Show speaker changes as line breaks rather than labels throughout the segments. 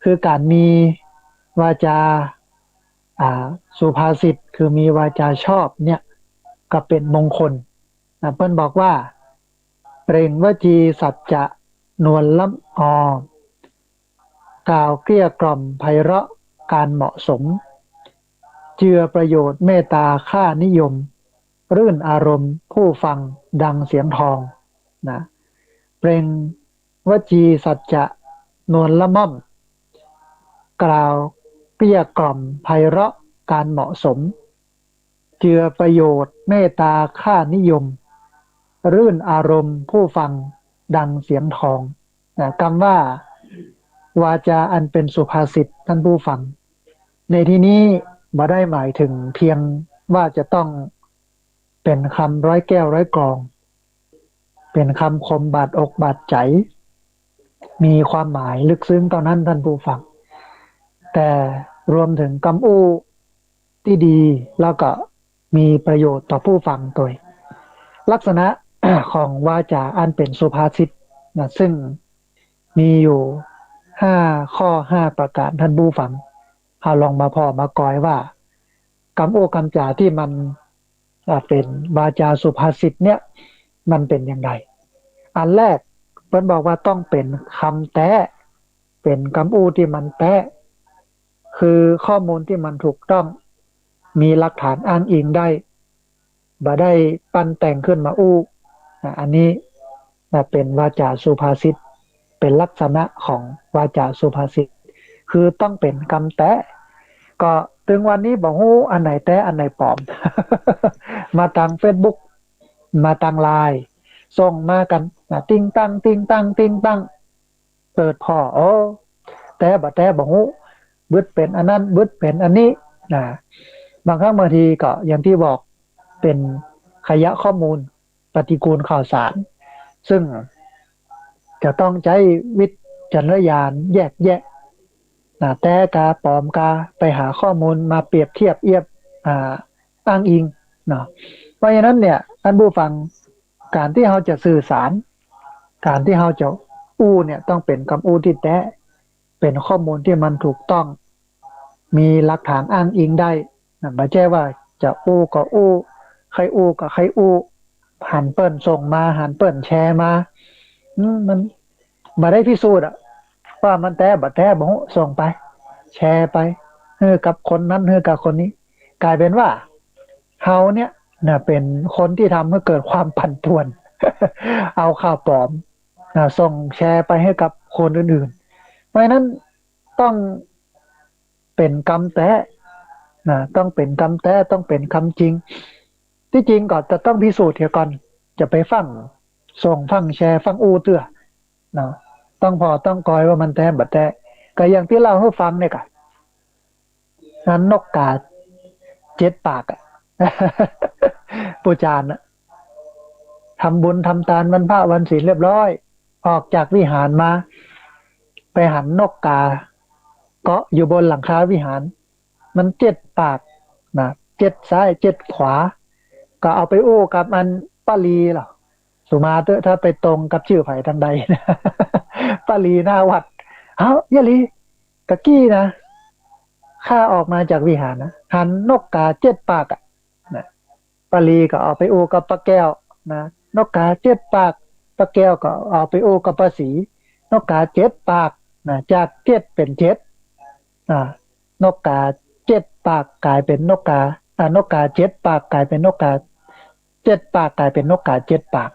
คือการมีวาจาสุภาษิตคือมีวาจาชอบเนี่ยก็เป็นมงคลเพิ่นบอกว่าเปล่งวจีสัจจะนวลละออกล่าวเกลี้ยกล่อมไพเราะการเหมาะสมเจือประโยชน์เมตตาค่านิยมรื่นอารมณ์ผู้ฟังดังเสียงทองนะเปล่งวจีสัจจะนวลละม่อมกล่าวเกลี้ยกล่อมไพเราะการเหมาะสมเจือประโยชน์เมตตาค่านิยมรื่นอารมณ์ผู้ฟังดังเสียงทองนะคำว่าวาจาอันเป็นสุภาษิตท่านผู้ฟังในที่นี้บ่ได้หมายถึงเพียงว่าจะต้องเป็นคำร้อยแก้วร้อยกลองเป็นคำคมบาดอกบาดใจมีความหมายลึกซึ้งตอนนั้นท่านผู้ฟังแต่รวมถึงคำอู้ที่ดีแล้วก็มีประโยชน์ต่อผู้ฟังตัวลักษณะของวาจาอันเป็นสุภาษิตนะซึ่งมีอยู่5 ข้อ 5 ประการท่านผู้ฟังเอาลองมาพอมากอยว่าคำโอ้คำจาที่มันเป็นวาจาสุภาษิตเนี่ยมันเป็นยังไงอันแรกเพิ่นบอกว่าต้องเป็นคำแต้เป็นคำอู้ที่มันแต้คือข้อมูลที่มันถูกต้องมีหลักฐานอ้างอิงได้บ่ได้ปั้นแต่งขึ้นมาอู้อันนี้เป็นวาจาสุภาษิตเป็นลักษณะของวาจาสุภาษิตคือต้องเป็นคำแต้ก็ถึงวันนี้บอกฮู้อันไหนแต้อันไหนปลอมมาทางเฟซบุ๊กมาทางไลน์ส่งมากันติ้งตั้งติ้งตั้งติ้งตั้งเปิดพ่อโอ้แต่บอกฮู้บึดเป็นอันนั้นบึดเป็นอันนี้นะบางครั้งบางทีก็อย่างที่บอกเป็นขยะข้อมูลปฏิกูลข่าวสารซึ่งจะต้องใช้วิจารณญาณแยกแยะแต่กาปลอมกาไปหาข้อมูลมาเปรียบเทียบเอียบอ้างอิงเนาะเพราะฉะนั้นเนี่ยท่านผู้ฟังการที่เราจะสื่อสารการที่เราจะอู้เนี่ยต้องเป็นคำอู้ที่แท้เป็นข้อมูลที่มันถูกต้องมีหลักฐานอ้างอิงได้ไม่ใช่ว่าจะอู้ก็อู้ใครอู้ก็ใครอู้หันเปิ่นส่งมาหันเปิ่นแชร์มามันมาได้พิสูจน์อะว่ามันแท้บัดแท้บ่ส่งไปแชร์ไปเฮือกับคนนั้นเฮือกับคนนี้กลายเป็นว่าเฮาเนี่ยเป็นคนที่ทำให้เกิดความปั่นป่วนเอาข่าวปลอมส่งแชร์ไปให้กับคนอื่นๆเพราะฉะนั้นต้องเป็นคำแท้ต้องเป็นคำแท้ต้องเป็นคำจริงที่จริงก็จะต้องพิสูจน์เสียก่อนจะไปฟังส่งฟังแชร์ฟังอู้เตื้อนะต้องพอต้องกอยว่ามันแท้บัดแท้ก็อย่างที่เล่าให้ฟังเนี่ยค่ะนั้นนกกา7 ปากอ่ะปูจานอะทำบุญทำทานวันพระวันศีลเรียบร้อยออกจากวิหารมาไปหันนกกาเกาะอยู่บนหลังคาวิหารมัน7 ปากนะ7 ซ้าย7 ขวาก็เอาไปโอ้กับอันป้าลีหรอสุมาเตอะถ้าไปตรงกับชื่อไผ่ทางใดนะป้าลีหน้าวัดเอ้ายะลีตะกี้นะข้าออกมาจากวิหารนะหันนกกา7 ปากอ่ะนะป้าลีก็เอาไปโอ้กับป้าแก้วนะนกกา7 ปากป้าแก้วก็เอาไปโอ้กับป้าสีนกกา7 ปากนะจากเป็นเจ็ดนกกาเจ็ดปากกลายเป็นนกกานกกา7 ปากกลายเป็นนกกา7 ปากกลายเป็นนกกา7 ปาก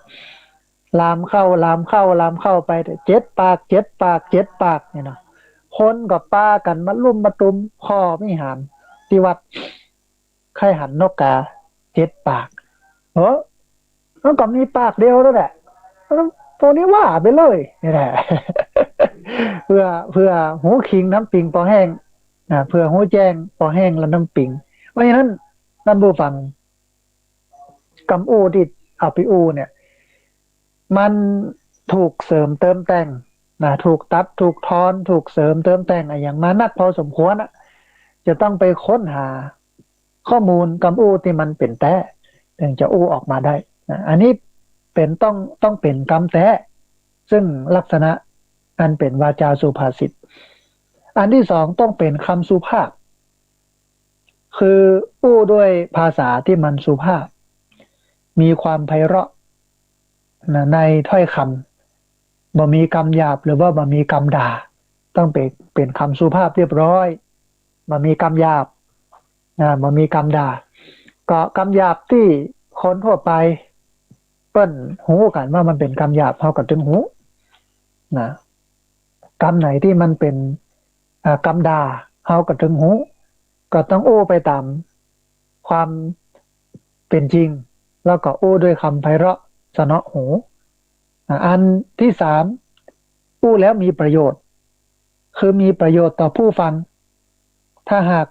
ลามเข้าลามเข้าลามเข้าไป7 ปาก7 ปากเนี่ยนะคนกับป้ากันมาลุ่มมาตุ้มพ่อไม่หามที่วัดใครหันนกกา7 ปากมันก็มีปากเดียวแล้วแหละตัวนี้ว่าไปเลยนี่แหละเพื่อหูคิงน้ำปิงพอแห้งเพื่อหูแจ้งพอแห้งแล้วน้ำปิงเพราะฉะนั้นท่านผู้ฟังกำอูที่เอาไปอูเนี่ยมันถูกเสริมเติมแต่งถูกตัดถูกทอนถูกเสริมเติมแต่งอย่างมานักพอสมควรจะต้องไปค้นหาข้อมูลกำอูที่มันเป็นแท้ถึงจะอู้ออกมาได้อันนี้เป็นต้องเป็นคำแท้ซึ่งลักษณะอันเป็นวาจาสุภาษิต อันที่สองต้องเป็นคำสุภาพคืออู้ด้วยภาษาที่มันสุภาพมีความไพเราะนะในถ้อยคำบ่มีคำหยาบหรือว่าบ่มีคำด่าต้องเป็นคำสุภาพเรียบร้อยบ่มีคำหยาบนะบ่มีคำด่าก็คำหยาบที่คนทั่วไปเปิ้นหูกันว่ามันเป็นคำหยาบเขาก็ถึงหูนะคำไหนที่มันเป็นคำด่าเขาก็ถึงหูก็ต้องโอ้ไปตามความเป็นจริงแล้วก็โอ้ด้วยคำไพเราะสนอหูอันที่สามอู้แล้วมีประโยชน์คือมีประโยชน์ต่อผู้ฟังถ้าหาก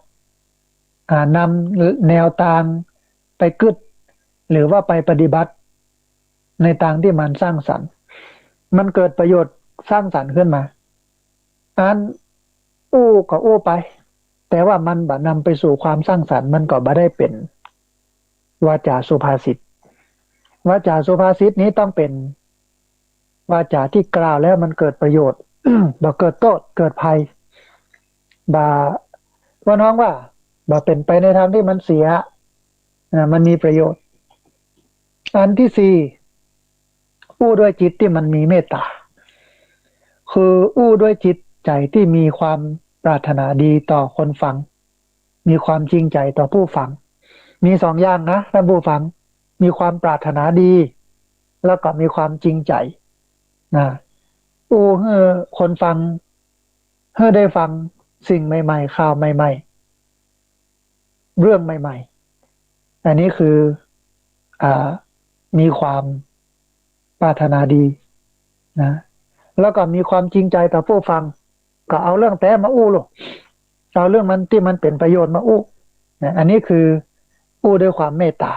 นำแนวทางไปกึดหรือว่าไปปฏิบัติในทางที่มันสร้างสรรค์มันเกิดประโยชน์สร้างสรรค์ขึ้นมาอันอู้ก็อู้ไปแต่ว่ามันบ่นำไปสู่ความสร้างสรรค์มันก็บ่ได้เป็นวาจาสุภาษิตวาจาสุภาษิตนี้ต้องเป็นวาจาที่กล่าวแล้วมันเกิดประโยชน์ บ่เกิดโทษเกิดภัยบ่ว่าน้องว่าบ่เป็นไปในทางที่มันเสียมันมีประโยชน์อันที่สี่อู้ด้วยจิตที่มันมีเมตตาคืออู้ด้วยจิตใจที่มีความปรารถนาดีต่อคนฟังมีความจริงใจต่อผู้ฟังมีสองอย่างนะท่านผู้ฟังมีความปรารถนาดีแล้วก็มีความจริงใจนะอู้ให้คนฟังให้ได้ฟังสิ่งใหม่ๆข่าวใหม่ๆเรื่องใหม่ๆอันนี้คืออ่ามีความปรารถนาดีนะแล้วก็มีความจริงใจต่อผู้ฟังก็เอาเรื่องแต่มาอู้หรอกเอาเรื่องมันที่มันเป็นประโยชน์มาอู้นะอันนี้คืออู้ด้วยความเมตตา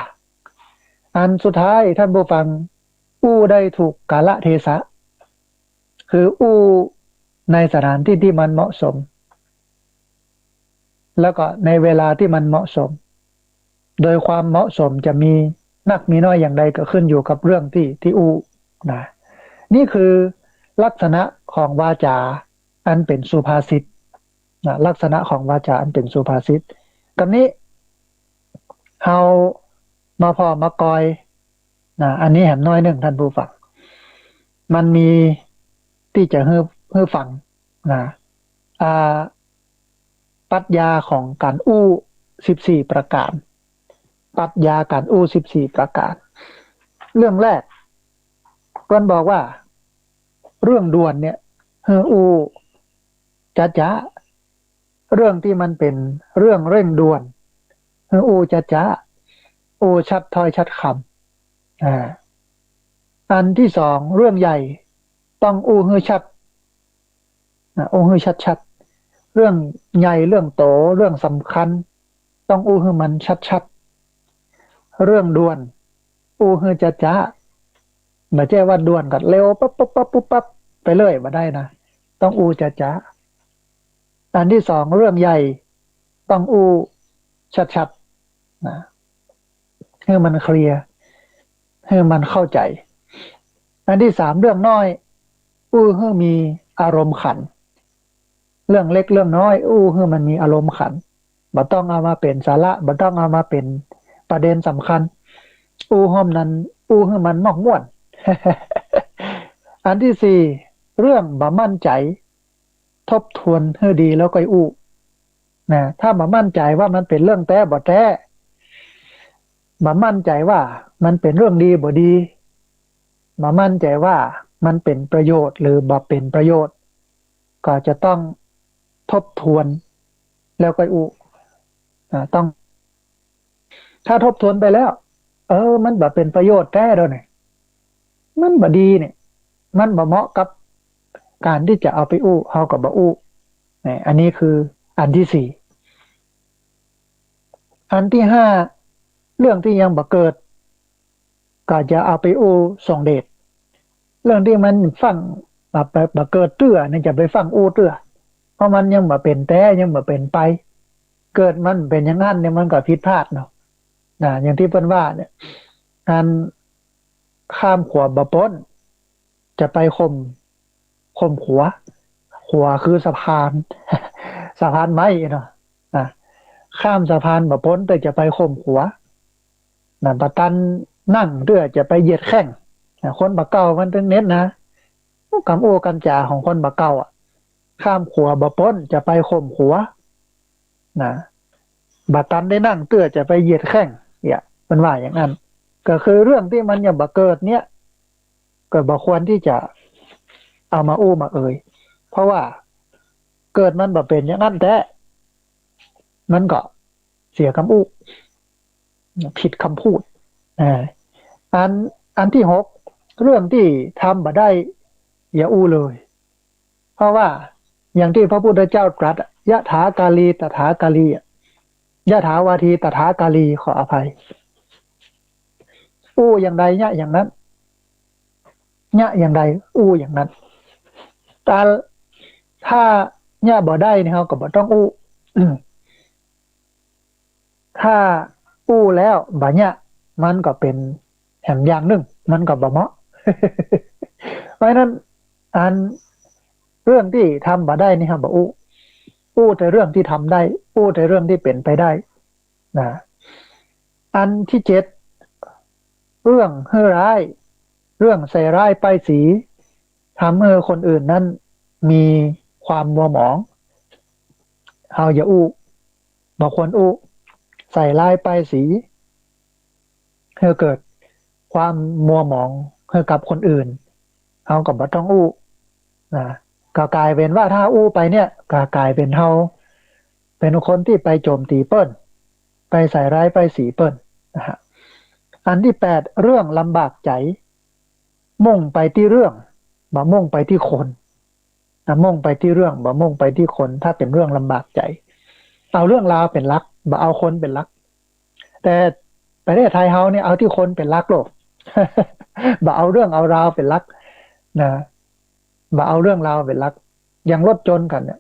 อันสุดท้ายท่านผู้ฟังอู้ได้ถูกกาลเทศะคืออู้ในสถานที่ที่มันเหมาะสมแล้วก็ในเวลาที่มันเหมาะสมโดยความเหมาะสมจะมีนักมีน้อยอย่างใดก็ขึ้นอยู่กับเรื่องที่อู้นะนี่คือลักษณะของวาจาอันเป็นสุภาษิตนะลักษณะของวาจาอันเป็นสุภาษิตกันนี้เฮามาพอมากอยนะอันนี้แหมน้อยหนึ่งท่านผู้ฟังมันมีที่จะให้ฟังนะอ่าปรัชญาของการอู้14ประการปรัชญาการอู้14ประการเรื่องแรกเพิ่นบอกว่าเรื่องด่วนเนี่ยเฮออู้จ๊ะเรื่องที่มันเป็นเรื่องเร่งด่วนเฮออู้จ๊ะอู้ชัดถ้อยชัดคำอันที่สองเรื่องใหญ่ต้องอู้ให้ชัดอู้ให้ชัดเรื่องใหญ่เรื่องโตเรื่องสำคัญต้องอู้ให้มันชัดเรื่องด่วนอู้ให้จ๊ะไม่ใช่ว่าด่วนกับเร็วปั๊บปั๊บปั๊บปุ๊บปั๊บไปเลยมาได้นะต้องอู้จ๊ะอันที่สองเรื่องใหญ่ต้องอู้ชัดนะให้มันเคลียร์ให้มันเข้าใจอันที่สามเรื่องน้อยอู้ให้มีอารมณ์ขันเรื่องเล็กเรื่องน้อยอู้ให้มันมีอารมณ์ขันบ่ต้องเอามาเป็นสาระบ่ต้องเอามาเป็นประเด็นสำคัญอู้ห้อมนั้นอู้ให้มันมอกม่วน อันที่สี่เรื่องบ่มั่นใจทบทวนให้ดีแล้วก็อู้นะถ้าบ่มั่นใจว่ามันเป็นเรื่องแท้บ่แท้บ่มั่นใจว่ามันเป็นเรื่องดีบ่ดีบ่มั่นใจว่ามันเป็นประโยชน์หรือบ่เป็นประโยชน์ก็จะต้องทบทวนแล้วก็อู้ต้องถ้าทบทวนไปแล้วมันบ่เป็นประโยชน์แท้แล้วเนี่ยมันบ่ดีเนี่ยมันบ่เหมาะกับการที่จะเอาไปอู้เฮาก็บ่อู้เนี่ยอันนี้คืออันที่สี่อันที่ห้าเรื่องที่ยังบ่เกิดก็จะเอาไปอู้ส่งเดชเรื่องที่มันฟังบ่เกิดเตื้อนี่จะไปฟังอู้เตื้อเพราะมันยังบ่เป็นแต่ยังบ่เป็นไปเกิดมันเป็นอย่างนั้นเนี่ยมันก็ผิดพลาดเนาะอย่างที่เพิ่นว่าเนี่ยการข้ามขวบบ่พ้นจะไปข่มขัวคือสะพาน สะพานไม้เนาะนะข้ามสะพานบ่พ้นแต่จะไปข่มขัวนั่นประกันนั่งเรือจะไปเหยียดแข้งคนบะเก่ามันถึงเน้นนะกำโอ้กำจาของคนบะเก่าอ่ะข้ามขัวบ่พ้นจะไปข่มขัวนะบัตันได้นั่งเตื้อจะไปเหยียดแข้งเนี่ยมันว่าอย่างนั้นก็คือเรื่องที่มันอย่าบ่เกิดเนี้ยเกิดบ่ควรที่จะเอามาอู้มาเอ่ยเพราะว่าเกิดมันบ่เป็นอย่างนั้นแต่มันก็เสียคำอู้ผิดคำพูดอ่าอันที่6เรื่องที่ทำบ่ได้อย่าอู้เลยเพราะว่าอย่างที่พระพุทธเจ้าตรัสยะถากาลีตถากาลียะถาวาทีตถากาลีขออภัยอู้อย่างใดเนี่ยอย่างนั้นเนี่ยอย่างใดอู้อย่างนั้นแต่ถ้าเนี่ยบ่ได้เนี่ยเขาก็บ่ต้องอู้ถ้าอู้แล้วบ่เนี่ยมันก็เป็นแหมอย่างหนึ่งมันก็บ่เหมาะ เพราะฉะนั้นอันเรื่องที่ทำบ่ได้นี่ครับบ่อู้แต่เรื่องที่ทำได้อู้แต่เรื่องที่เป็นไปได้นะอันที่7เรื่องเฮ้อร้ายเรื่องใส่ร้ายป้ายสีทำให้คนอื่นนั้นมีความมัวหมองเฮาอย่าอู้บ่ควรอู้ใส่ร้ายป้ายสีให้เกิดความมัวหมองให้กับคนอื่นเฮาก็บ่ต้องอู้นะก็กลายเป็นว่าถ้าอู้ไปเนี่ยก็กลายเป็นเฮาเป็นคนที่ไปโจมตีเปิ้นไปใส่ร้ายป้ายสีเปิ้นนะฮะอันที่8เรื่องลำบากใจมุ่งไปที่เรื่องบ่มุ่งไปที่คนมุ่งไปที่เรื่องบ่มุ่งไปที่คนถ้าเป็นเรื่องลำบากใจเอาเรื่องราวเป็นหลักบ่เอาคนเป็นหลักแต่ประเทศไทยเฮาเนี่ยเอาที่คนเป็นหลักโลก บ่เอาเรื่องเอาราวเป็นหลักนะบ่เอาเรื่องราวเป็นหลักอย่างรถจนกันเนี่ย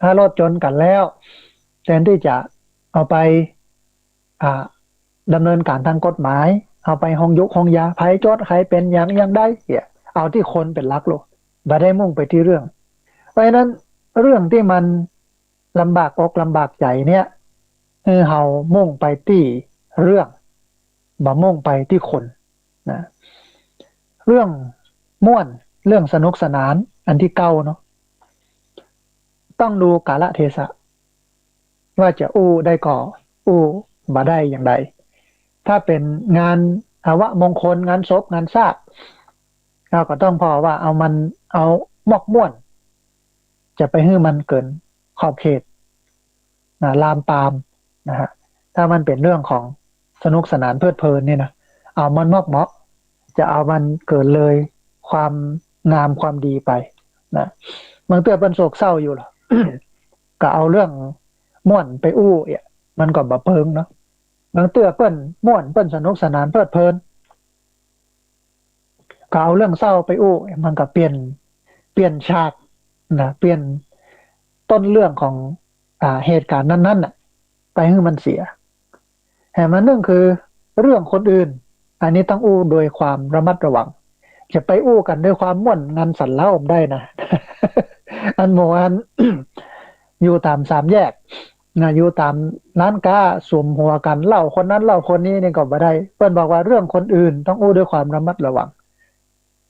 ถ้ารถจนกันแล้วแทนที่จะเอาไปอ่าดำเนินการทางกฎหมายเอาไปห้องยุคห้องยาไผจดใครเป็นอย่างได้เนี่ยเอาที่คนเป็นหลักโลกบ่ได้มุ่งไปที่เรื่องเพราะฉะนั้นเรื่องที่มันลำบากอกลำบากใจเนี่ยคือเฮามุ่งไปที่เรื่องบ่มุ่งไปที่คนนะเรื่องม่วนเรื่องสนุกสนานอันที่เก้าเนาะต้องดูกาลเทศะว่าจะอู้ได้ก่ออู้บ่ได้อย่างไรถ้าเป็นงานภาวะมงคลงานศพงานซากเราก็ต้องพอว่าเอามอกม่วนจะไปให้มันเกินขอบเขตนะลามปามนะฮะถ้ามันเป็นเรื่องของสนุกสนานเพลิดเพลินเนี่ยนะเอามันมอกเหมาะจะเอามันเกินเลยความงามความดีไปนะมันเตือนเป็นโศกเศร้าอยู่หรอ ก็เอาเรื่องม่วนไปอู้เนี่ยมันก็บ่เพิงเนาะบางเตือเปิ้นม่วนเปิ้นสนุกสนานเพลิดเพลินก็เอาเรื่องเศร้าไปอู้มันก็เปลี่ยนฉากนะเปลี่ยนต้นเรื่องของเหตุการณ์นั้นๆน่ะไปให้มันเสียแห่มันนึงคือเรื่องคนอื่นอันนี้ต้องอู้โดยความระมัดระวังจะไปอู้กันด้วยความม่วนงานสันเล่าได้นะ อันโมอัน อยู่ตามสามแยกนะอยู่ตามร้านค้าสวมหัวกันเล่าคนนั้นเล่าคนนี้นี่ก็บ่ได้เพิ่นบอกว่าเรื่องคนอื่นต้องอู้ด้วยความระมัดระวัง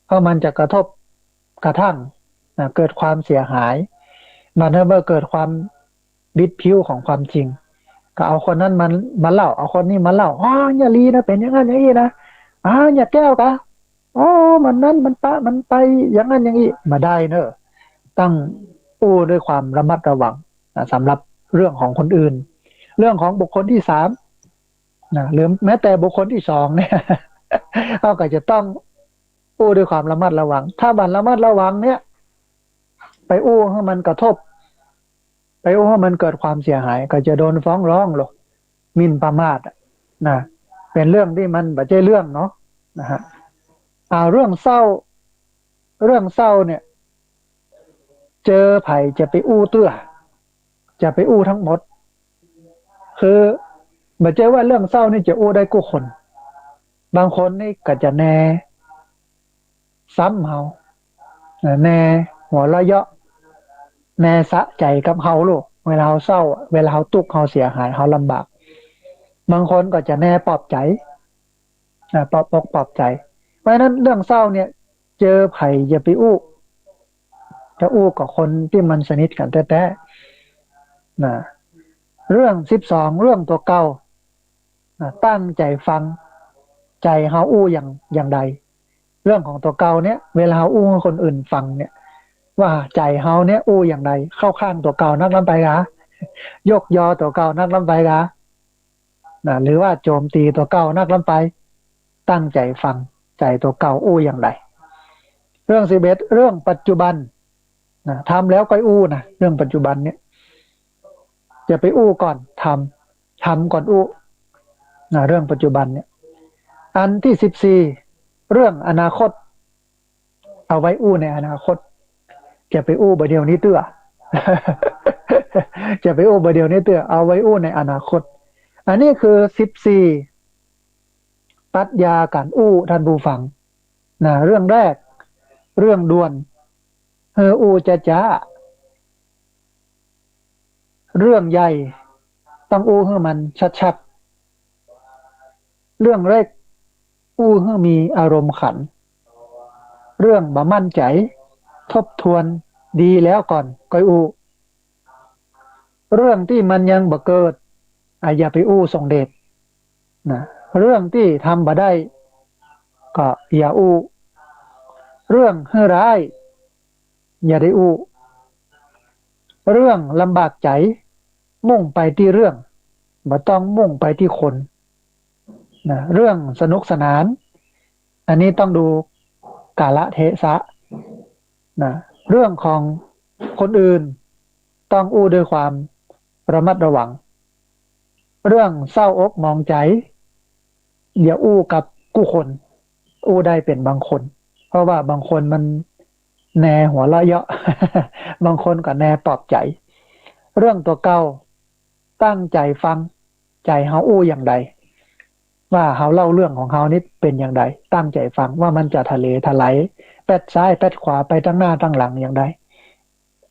เพราะมันจะกระทบกระทั่งเกิดความเสียหายมันเมื่อเกิดความบิดผิวของความจริงก็เอาคนนั้นมันมาเล่าเอาคนนี้มาเล่าอ๋ออย่าลีนะเป็นอย่างนั้นอย่างนี้นะอย่าแก้วกะอ๋อมันนั้นมันปะมันไปอย่างนั้นอย่างนี้มาได้เนอะต้องอู้ด้วยความระมัดระวังสำหรับเรื่องของคนอื่นเรื่องของบุคคลที่3หรือแม้แต่บุคคลที่2เนี่ย เราก็จะต้องอู้ด้วยความระมัดระวังถ้าบันระมัดระวังเนี่ยไปอู้ให้มันกระทบไปอู้ให้มันเกิดความเสียหายก็จะโดนฟ้องร้องหรอกหมิ่นประมาทนะเป็นเรื่องที่มันไม่ใช่เรื่องเนาะนะฮะเรื่องเศร้าเนี่ยเจอไผ่จะไปอู้เตื้อจะไปอู้ทั้งหมดคือไม่ใช่ว่าเรื่องเศร้านี่จะอู้ได้กู้คนบางคนนี่ก็จะแน่ซ้ำเฮาแน่หัวเราะเยาะ แน่สะใจกับเฮาลูกเวลาเฮาเศร้าเวลาเฮาทุกข์เฮาเสียหายเฮาลำบากบางคนก็จะแน่ปลอบใจปลอบอกปลอบใจเพราะฉะนั้นเรื่องเศร้าเนี่ยเจอไผ่อย่าไปอู้จะอู้กับคนที่มันสนิทกันแท้ๆนะเรื่อง12เรื่องตัวเก่าตั้งใจฟังใจเฮาอู้อย่างใดเรื่องของตัวเก่าเนี่ยเวลาเฮาอู้ให้คนอื่นฟังเนี่ยว่าใจเฮาเนี่ยอู้อย่างใดเข้าข้างตัวเก่านักลำไปกะยกยอตัวเก่านักลำไปกะหรือว่าโจมตีตัวเก่านักลำไปตั้งใจฟังใจตัวเก่าอู้อย่างไรเรื่อง11เรื่องปัจจุบันทำแล้วก็อู้นะเรื่องปัจจุบันเนี่ยจะไปอู้ก่อนทำก่อนอู้เรื่องปัจจุบันเนี่ยอันที่14เรื่องอนาคตเอาไว้อู้ในอนาคตจะไปอู้ประเดี๋ยวนี้เตื้อ จะไปอู้ประเดี๋ยวนี้เตื้อเอาไว้อู้ในอนาคตอันนี้คือ14ปรัชญาการอู้ท่านผู้ฟังเรื่องแรกเรื่องด่วนอู้จ้าเรื่องใหญ่ต้องอู้ให้มันชัดๆเรื่องเล็กอู้ให้มีอารมณ์ขันเรื่องบ่มั่นใจทบทวนดีแล้วก่อนก็อู้เรื่องที่มันยังบ่เกิดอย่าไปอู้ส่งเดชนะเรื่องที่ทำบ่ได้ก็อย่าอู้เรื่องให้ร้ายอย่าได้อู้เรื่องลำบากใจมุ่งไปที่เรื่องบ่ต้องมุ่งไปที่คนเรื่องสนุกสนานอันนี้ต้องดูกาลเทศะเรื่องของคนอื่นต้องอู้ด้วยความระมัดระวังเรื่องเศร้าอกมองใจอย่าอู้กับกู้คนอู้ได้เป็นบางคนเพราะว่าบางคนมันแนหัวเราะเยาะ บางคนก็แนปลอบใจเรื่องตัวเก่าตั้งใจฟังใจเฮาอู้อย่างใดว่าเฮาเล่าเรื่องของเฮานี่เป็นอย่างไรตั้งใจฟังว่ามันจะทะเลทลายแป๊ดซ้ายแป๊ดขวาไปทั้งหน้าทั้งหลังอย่างไร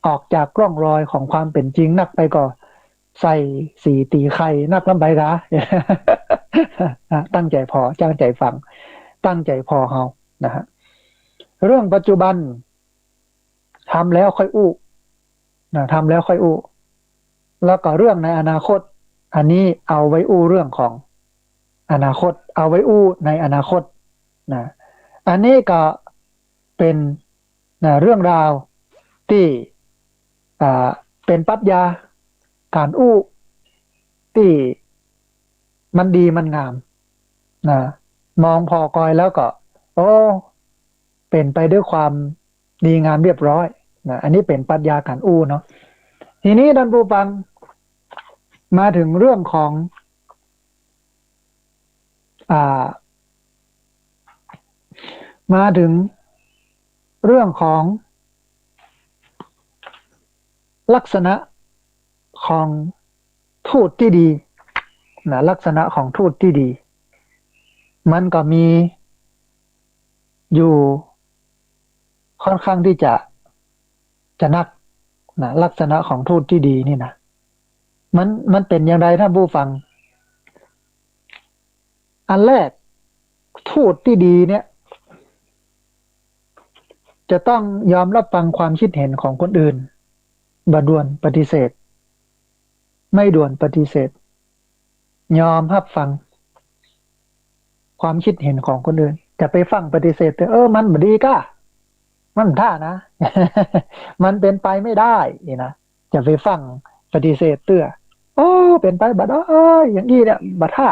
ออกจากกล้องรอยของความเป็นจริงนักไปก็ใส่สีตีไข่นักลำไปกะ ตั้งใจพอตั้งใจฟังตั้งใจพอเฮานะฮะเรื่องปัจจุบันทำแล้วค่อยอู้ทำแล้วค่อยอู้แล้วก็เรื่องในอนาคตอันนี้เอาไว้อู้เรื่องของอนาคตเอาไว้อู้ในอนาคตนะอันนี้ก็เป็นเรื่องราวที่เป็นปรัชญาการอู้ที่มันดีมันงามนะมองพอกอยแล้วก็โอ้เป็นไปด้วยความดีงามเรียบร้อยอันนี้เป็นปรัชญาการอู้เนาะทีนี้ท่านผู้ฟังมาถึงเรื่องของมาถึงเรื่องของลักษณะของทูตที่ดีลักษณะของทูตที่ดีมันก็มีอยู่ค่อนข้างที่จะนักลักษณะของทูตที่ดีนี่นะมันเป็นอย่างไรท่านผู้ฟังอันแรกทูตที่ดีเนี่ยจะต้องยอมรับฟังความคิดเห็นของคนอื่นบ่ด่วนปฏิเสธไม่ด่วนปฏิเสธยอมรับฟังความคิดเห็นของคนอื่นจะไปฟังปฏิเสธแต่มันบ่ดีก้ามันท่านะ มันเป็นไปไม่ได้นี่นะจะไปฟังปฏิเสธเตื้อเป็นไปบ่ได้อย่างนี้เนี่ยบ่ท่า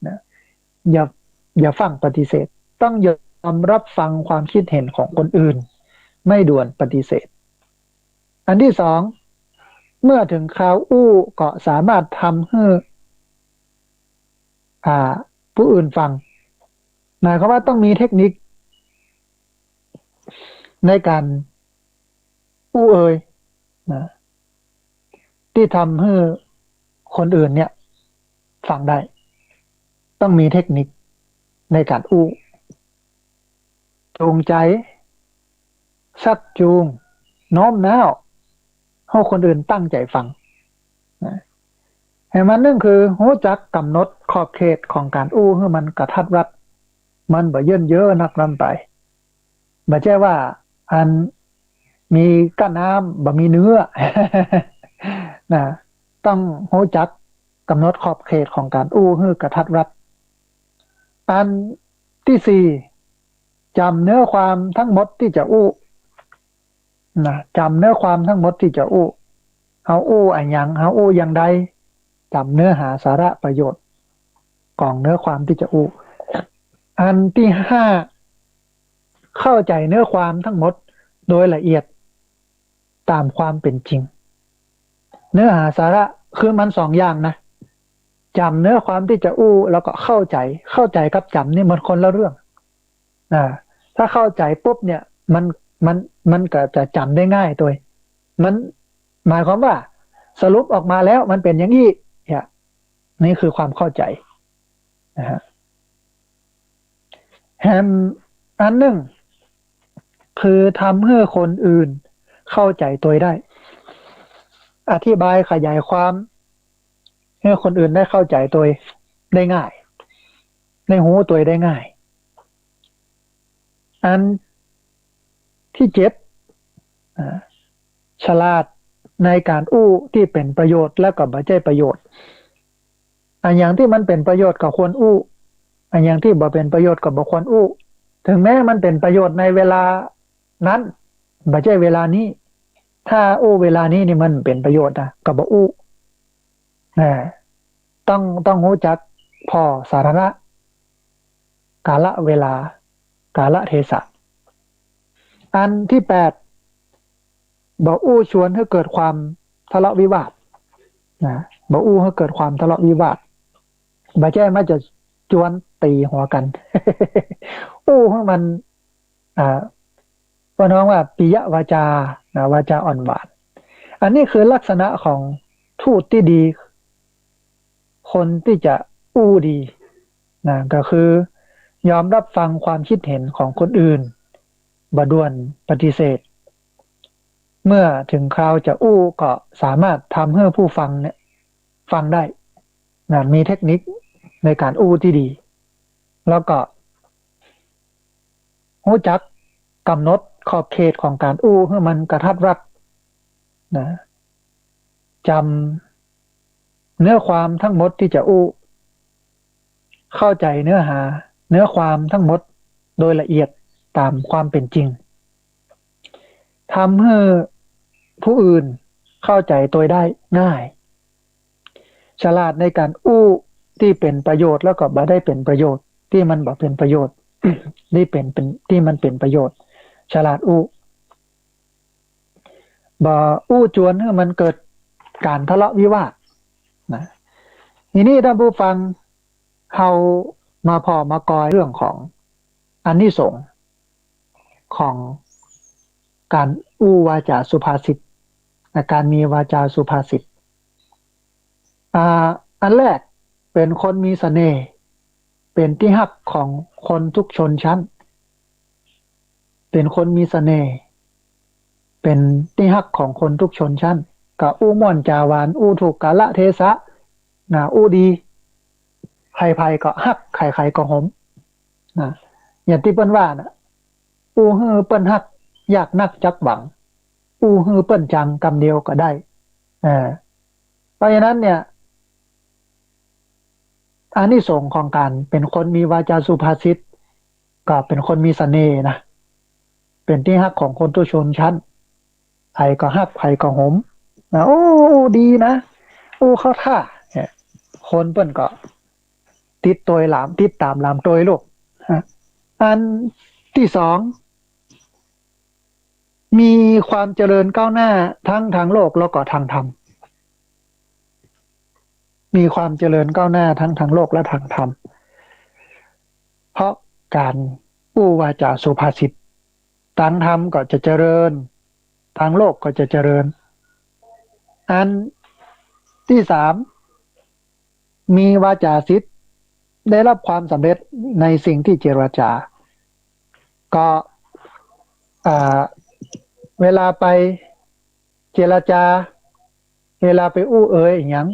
นะอย่าฟังปฏิเสธต้องยอมรับฟังความคิดเห็นของคนอื่นไม่ด่วนปฏิเสธอันที่สองเมื่อถึงคราวอู้ก็สามารถทำให้ผู้อื่นฟังหมายความว่าต้องมีเทคนิคในการอู้นะที่ทำให้คนอื่นเนี่ยฟังได้ต้องมีเทคนิคในการอู้จูงใจชักจูงโน้มน้าว ให้คนอื่นตั้งใจฟังนะให้มันนึงคือรู้จักกำหนดขอบเขตของการอู้ให้มันกระทัดรัดมันบ่เยินเยอะนักนำไปบ่ใช่ว่าอันมีก้านน้ำบ่มีเนื้อ นะต้องรู้จักกำหนดขอบเขตของการอู้ให้กระทัดรัดอันที่สี่จำเนื้อความทั้งหมดที่จะอู้นะจำเนื้อความทั้งหมดที่จะอู้เฮาอู้อันหยังเฮาอู้อย่างใดจำเนื้อหาสาระประโยชน์ของเนื้อความที่จะอู้อันที่ห้าเข้าใจเนื้อความทั้งหมดโดยละเอียดตามความเป็นจริงเนื้อหาสาระคือมันสองอย่างนะจำเนื้อความที่จะอู้แล้วก็เข้าใจกับจำนี่มันคนละเรื่องนะถ้าเข้าใจปุ๊บเนี่ยมันก็จะจำได้ง่ายตัวมันหมายความว่าสรุปออกมาแล้วมันเป็นอย่างนี้เนี่ยนี่คือความเข้าใจนะฮะแฮมอันหนึ่งคือทำให้คนอื่นเข้าใจตัวได้อธิบายขยายความให้คนอื่นได้เข้าใจตัวได้ง่ายในหูตัวได้ง่ายอันที่เจ็ดฉลาดในการอู้ที่เป็นประโยชน์และก็บ่ใช่ประโยชน์อันอย่างที่มันเป็นประโยชน์ก็ควรอู้อันอย่างที่บ่เป็นประโยชน์ก็บ่ควรอู้ถึงแม้มันเป็นประโยชน์ในเวลานั้นบ่ใช่เวลานี้ถ้าอู้เวลานี้นี่มันเป็นประโยชน์นะก็บ่อู้นะต้องรู้จักพอสาระกาลเวลากาลเทศะอันที่แปดบ่อู้ชวนให้เกิดความทะเลาะวิวาทนะบ่อู้ให้เกิดความทะเลาะวิวาทบ่ใช่มาจะจวนตีหัวกัน อู้ให้มันว่าน้องว่าปิยวาจานะวาจาอ่อนหวานอันนี้คือลักษณะของทูตที่ดีคนที่จะอู้ดีนะก็คือยอมรับฟังความคิดเห็นของคนอื่นบ่ด่วนปฏิเสธเมื่อถึงคราวจะอู้ก็สามารถทำให้ผู้ฟังเนี่ยฟังได้นะมีเทคนิคในการอู้ที่ดีแล้วก็รู้จักกำหนดขอบเขตของการอู้ให้มันกระทัดรัดนะจำเนื้อความทั้งหมดที่จะอู้เข้าใจเนื้อหาเนื้อความทั้งหมดโดยละเอียดตามความเป็นจริงทำให้ผู้อื่นเข้าใจตัวได้ง่ายฉลาดในการอู้ที่เป็นประโยชน์แล้วก็บ่ได้เป็นประโยชน์ที่มันบ่เป็นประโยชน์ ที่ที่มันเป็นประโยชน์ฉลาดอู้บ่อู้จวนให้มันเกิดการทะเลาะวิวาทนะทีนี้ท่านผู้ฟังเขามาพอมากอยเรื่องของอานิสงส์ของการอู้วาจาสุภาษิตการมีวาจาสุภาษิตอันแรกเป็นคนมีเสน่ห์เป็นที่ฮักของคนทุกชนชั้นเป็นคนมีเสน่ห์เป็นที่ฮักของคนทุกชนชั้นก็อู้ม่อนจาหวานอู้ถูกกาลเทศะนะอู้ดีใครๆก็ฮักใครๆก็หมนะอย่างที่เปิ้นว่านะอู้ฮือเปิ้นฮักอยากนักจักหวังอู้ฮือเปิ้นจังกำเดียวก็ได้เพราะฉะนั้นเนี่ยอานิสงส์ของการเป็นคนมีวาจาสุภาษิตก็เป็นคนมีเสน่ห์นะเป็นที่ฮักของคนทุกชนชั้นใครก็ฮักใครก็หมนะโอ้ดีนะโอ้เข้าท่าคนเปิ้นก็ติดตัวหลามติดตามหลามตัวลูกอันที่สองมีความเจริญก้าวหน้าทั้งทางโลกแล้วก็ทางธรรมมีความเจริญก้าวหน้าทั้งทางโลกและทางธรรมเพราะการอู้วาจาสุภาษิตทางธรรมก็จะเจริญทางโลกก็จะเจริญอันที่สามมีวาจาศิษย์ได้รับความสำเร็จในสิ่งที่เจรจาก็เวลาไป เจรจาเวลาไปอู้เอ่ยอย่าง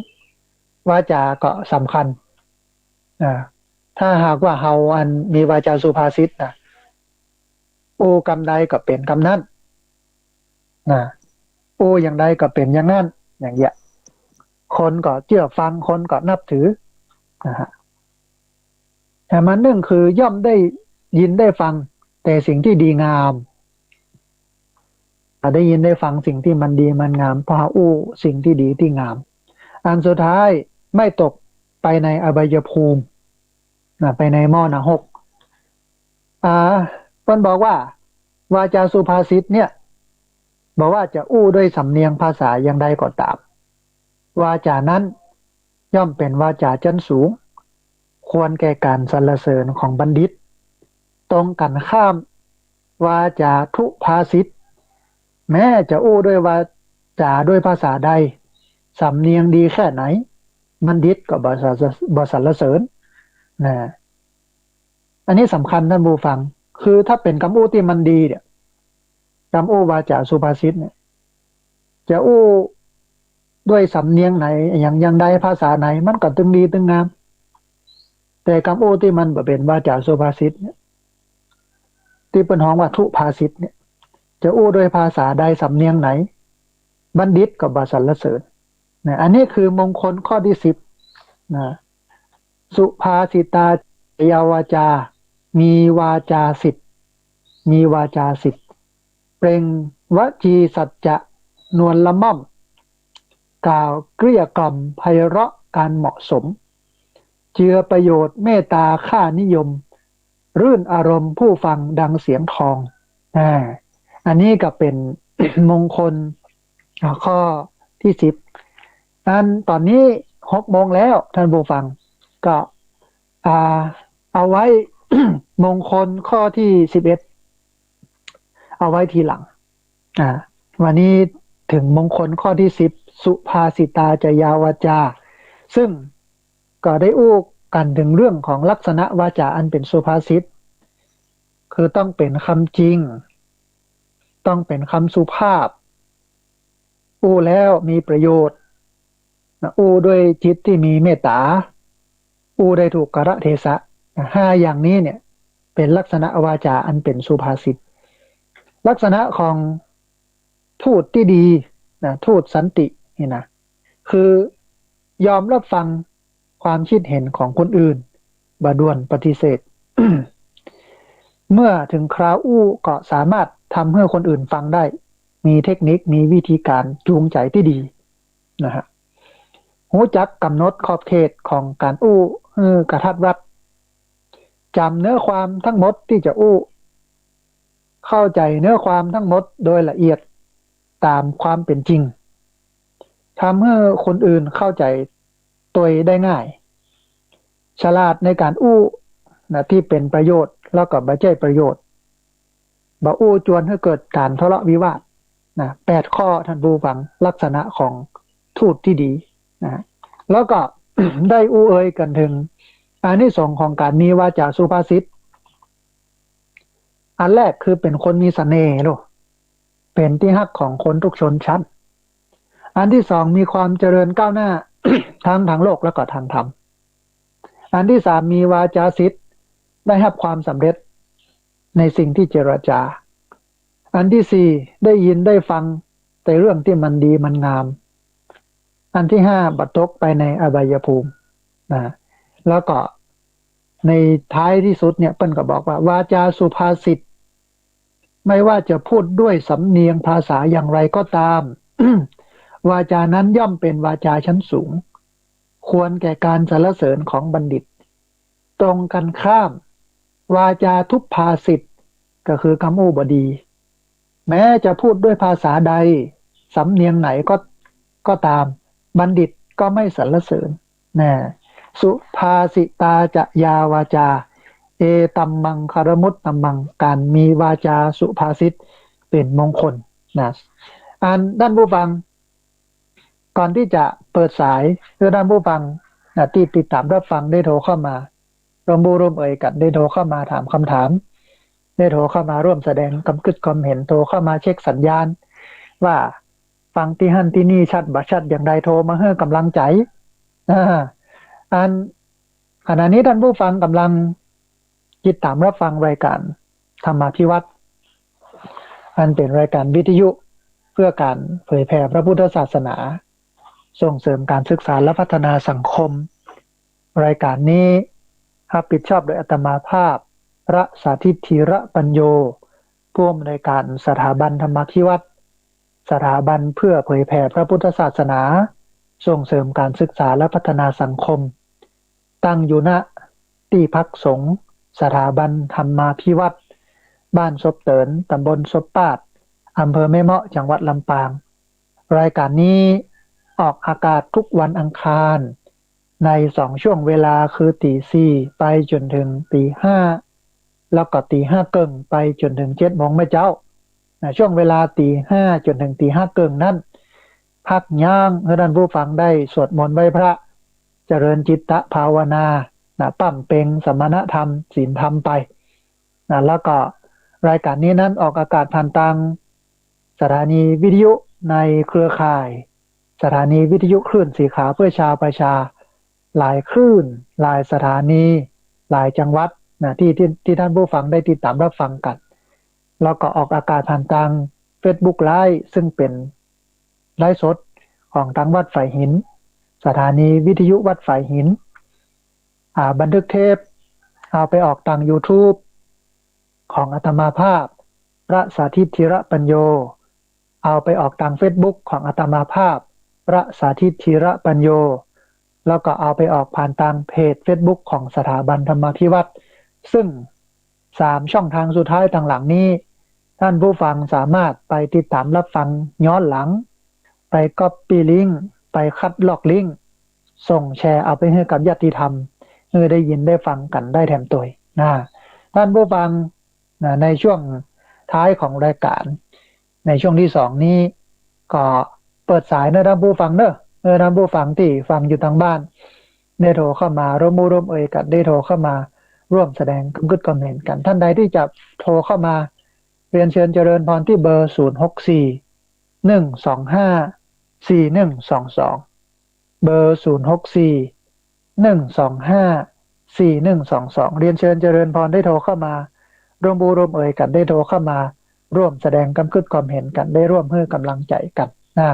วาจาก็สำคัญอ่าถ้าหากว่าเฮาอันมีวาจาสุภาษิตนะอู้กำใดก็เป็นกำนั้นนะอู้อย่างใดก็เป็นอย่างนั้นอย่างเงี้ยคนก็เชื่อฟังคนก็นับถือนะฮะแต่มันหนึ่งคือย่อมได้ยินได้ฟังแต่สิ่งที่ดีงามได้ยินได้ฟังสิ่งที่มันดีมันงามพาอู้สิ่งที่ดีที่งามอันสุดท้ายไม่ตกไปในอบายภูมิไปในหม้อนรกอ่าเพิ่นบอกว่าวาจาสุภาษิตเนี่ยบอกว่าจะอู้ด้วยสำเนียงภาษาอย่างใดก็ตามวาจานั้นย่อมเป็นวาจาชั้นสูงควรแก่การสรรเสริญของบัณฑิตตรงกันข้ามวาจาทุภาษิตแม้จะอู้ด้วยวาจาด้วยภาษาใดสำเนียงดีแค่ไหนบัณฑิตก็บ่สรรเสริญนะอันนี้สำคัญท่านผู้ฟังคือถ้าเป็นคำอู้ที่มันดีเนี่ยคำอู้วาจาสุภาษิตเนี่ยจะอู้ด้วยสำเนียงไหนอย่างใดภาษาไหนมันก็ตึงดีตึงงามแต่คำอู้ที่มันบ่เป็นวาจาสุภาษิตเนี่ยที่เป็นห้องว่าทุภาษิตเนี่ยจะอู้ด้วยภาษาใดสำเนียงไหนบัณฑิตก็บ่สรรเสริญนะอันนี้คือมงคลข้อที่10นะสุภาษิตาจยาวาจามีวาจาสิทธิ์มีวาจาสิทธิ์เปล่งวจีสัจจะนวลละม่อมกล่าวเกลี้ยกล่อมไพเราะการเหมาะสมเจือประโยชน์เมตตาค่านิยมรื่นอารมณ์ผู้ฟังดังเสียงทองอันนี้ก็เป็น มงคลข้อที่10ตอนนี้6 โมงแล้วท่านผู้ฟังก็เอาไว้ มงคลข้อที่11เอาไว้ทีหลังวันนี้ถึงมงคลข้อที่10สุภาษิตาจยาวาจาซึ่งก็ได้อู้กันถึงเรื่องของลักษณะวาจาอันเป็นสุภาษิตคือต้องเป็นคำจริงต้องเป็นคำสุภาพอู้แล้วมีประโยชน์อู้ด้วยจิตที่มีเมตตาอู้ได้ถูกกาลเทศะ5อย่างนี้เนี่ยเป็นลักษณะวาจาอันเป็นสุภาษิตลักษณะของทูตที่ดีทูตสันตินี่นะคือยอมรับฟังความคิดเห็นของคนอื่นบ่ด่วนปฏิเสธ เมื่อถึงคราวอู้ก็สามารถทำให้คนอื่นฟังได้มีเทคนิคมีวิธีการจูงใจที่ดีนะฮะรู้จักกำหนดขอบเขตของการอู้กระทัดรัดจำเนื้อความทั้งหมดที่จะอู้เข้าใจเนื้อความทั้งหมดโดยละเอียดตามความเป็นจริงทำให้คนอื่นเข้าใจตัวได้ง่ายฉลาดในการอู้ที่เป็นประโยชน์แล้วก็บ่ใช่ประโยชน์บ่อู้จวนให้เกิดการทะเลาะวิวาท8 ข้อท่านผู้ฟังลักษณะของทูตที่ดีนะแล้วก็ ได้อู้เอ่ยกันถึงอานิสงส์ของการมีวาจาสุภาษิตอันแรกคือเป็นคนมีเสน่ห์ลูกเป็นที่ฮักของคนทุกชนชั้นอันที่ 2มีความเจริญก้าวหน้า ทั้งทางโลกและก็ทางธรรมอันที่ 3มีวาจาสิทธิ์ได้รับความสำเร็จในสิ่งที่เจรจาอันที่ 4ได้ยินได้ฟังแต่เรื่องที่มันดีมันงามอันที่ 5บัดตกไปในอบายภูมิแล้วก็ในท้ายที่สุดเนี่ยเปิ้นก็บอกว่าวาจาสุภาษิตไม่ว่าจะพูดด้วยสำเนียงภาษาอย่างไรก็ตาม วาจานั้นย่อมเป็นวาจาชั้นสูงควรแก่การสรรเสริญของบัณฑิตตรงกันข้ามวาจาทุพภาษิตก็คือคำอู้บดีแม้จะพูดด้วยภาษาใดสำเนียงไหนก็ตามบัณฑิตก็ไม่สรรเสริญสุภาษิตาจะยาวาจาเอตัมมังคารมุตตัมมังการมีวาจาสุภาษิตเป็นมงคลด้านผู้ฟังก่อนที่จะเปิดสายเพื่อด้านผู้ฟังที่ติดตามรับฟังได้โทรเข้ามาร่วมบูร่วมเอ่ยกันได้โทรเข้ามาถามคำถามได้โทรเข้ามาร่วมแสดงความคิดความเห็นโทรเข้ามาเช็คสัญญาณว่า ฟังที่หั่นที่นี่ชัดบ่ชัดอย่างใดโทรมาให้กำลังใจอ่าอันขณะนี้ท่านผู้ฟังกำลังติดตามรับฟังรายการธรรมาภิวัตน์อันเป็นรายการวิทยุเพื่อการเผยแผ่พระพุทธศาสนาส่งเสริมการศึกษาและพัฒนาสังคมรายการนี้รับผิดชอบโดยอาตมาภาพพระสาธิตธีระปัญโยผู้อำนวยการสถาบันธรรมาภิวัตน์สถาบันเพื่อเผยแผ่พระพุทธศาสนาส่งเสริมการศึกษาและพัฒนาสังคมตั้งอยู่ณที่พักสงฆ์สถาบันธรรมาภิวัตน์บ้านซบเตินตำบลซบปาดอำเภอแม่เมาะจังหวัดลำปางรายการนี้ออกอากาศทุกวันอังคารใน2ช่วงเวลาคือตี 4ไปจนถึงตี 5แล้วก็ตี 5เกิงไปจนถึง7โมงเจ้าช่วงเวลาตี 5จนถึงตี 5เกิงนั้นพักย่างให้ท่านผู้ฟังได้สวดมนต์ไหว้พระเจริญจิตตภาวนาปั้มเพ็งสมณธรรมศีลธรรมไปแล้วก็รายการนี้นั้นออกอากาศผ่านทางสถานีวิทยุในเครือข่ายสถานีวิทยุคลื่นสีขาวเพื่อชาวประชาหลายคลื่นหลายสถานีหลายจังหวัดที่ท่านผู้ฟังได้ติดตามรับฟังกันแล้วก็ออกอากาศผ่านทาง Facebook Live ซึ่งเป็นไลฟ์สดของทางวัดฝ่ายหินสถานีวิทยุวัดฝ่ายหินบันทึกเทปเอาไปออกทาง YouTube ของอาตมาภาพพระสาธิตธีระปัญโยเอาไปออกทาง Facebook ของอาตมาภาพพระสาธิตธีระปัญโยแล้วก็เอาไปออกผ่านทางเพจ Facebook ของสถาบันธรรมาภิวัตน์ซึ่ง3ช่องทางสุดท้ายทางหลังนี้ท่านผู้ฟังสามารถไปติดตามรับฟังย้อนหลังไปก๊อปปี้ลิงก์ไปคัดลอกลิงก์ส่งแชร์เอาไปให้กับญาติธรรมให้ได้ยินได้ฟังกันได้แถมตัวท่านผู้ฟังในช่วงท้ายของรายการในช่วงที่2นี้ก็เปิดสายนะท่านผู้ฟังท่านผู้ฟังที่ฟังอยู่ทางบ้านได้โทรเข้ามาร่วมมือร่วมเอ่ยกันได้โทรเข้ามาร่วมแสดงความคิดความเห็นกันท่านใดที่จะโทรเข้ามาเรียนเชิญเจริญพรที่เบอร์064-125-4122เบอร์064-125-4122เรียนเชิญเจริญพรได้โทรเข้ามาร่วมบูร่วมเอ่ยกันได้โทรเข้ามาร่วมแสดงความคิดความเห็นกันได้ร่วมให้กำลังใจกัน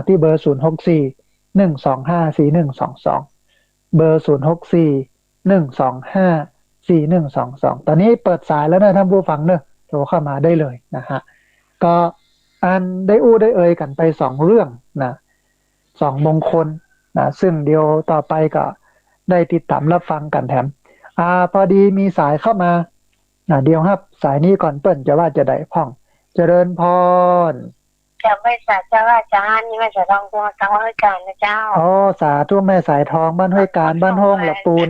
ที่เบอร์064-125-4122เบอร์064-125-4122ตอนนี้เปิดสายแล้วนะท่านผู้ฟังโทรเข้ามาได้เลยนะฮะก็อันได้ได้เอ่ยกันไป2เรื่อง2มงคลซึ่งเดี๋ยวต่อไปก็ได้ติดตามรับฟังกันแถมพอดีมีสายเข้ามาเดี๋ยวครับสายนี้ก่อนเปิ้นจะว่าจะได้พ่องเจริญพร
จะไม่สาเจ้าอาจารย์นี่แม่สายทองตัวกลางห้วยการนะเจ้า
สาธุแม่สายทองบ้านห้วยการบ้านห้องละปูน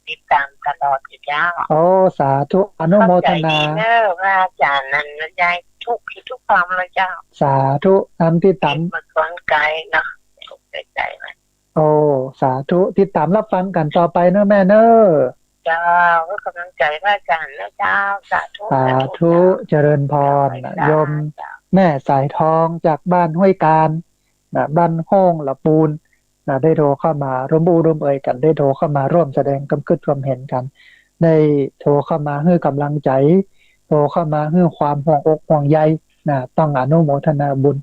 ติดตามตลอดเจ้า
สาธุอนุโมทนา
พระอาจารย์นั้นใจทุกความเลยเจ้า
สาธุนำที่ตาม
มันก้อนไกลนะใจไหม
สาธุติดตามรับฟังกันต่อไปแม่
เจ้าก็กำลังใจพระอาจารย์นะเจ้าสา
ธุเจริญพรโยมแม่สายทองจากบ้านห้วยการบ้านห้องละปูนได้โทรเข้ามาร่วมบูร่วมเอ่ยกันได้โทรเข้ามาร่วมแสดงความคิดความเห็นกันได้โทรเข้ามาให้กำลังใจโทรเข้ามาให้ความห่วงอกห่วงใยต้องอนุโมทนาบุญ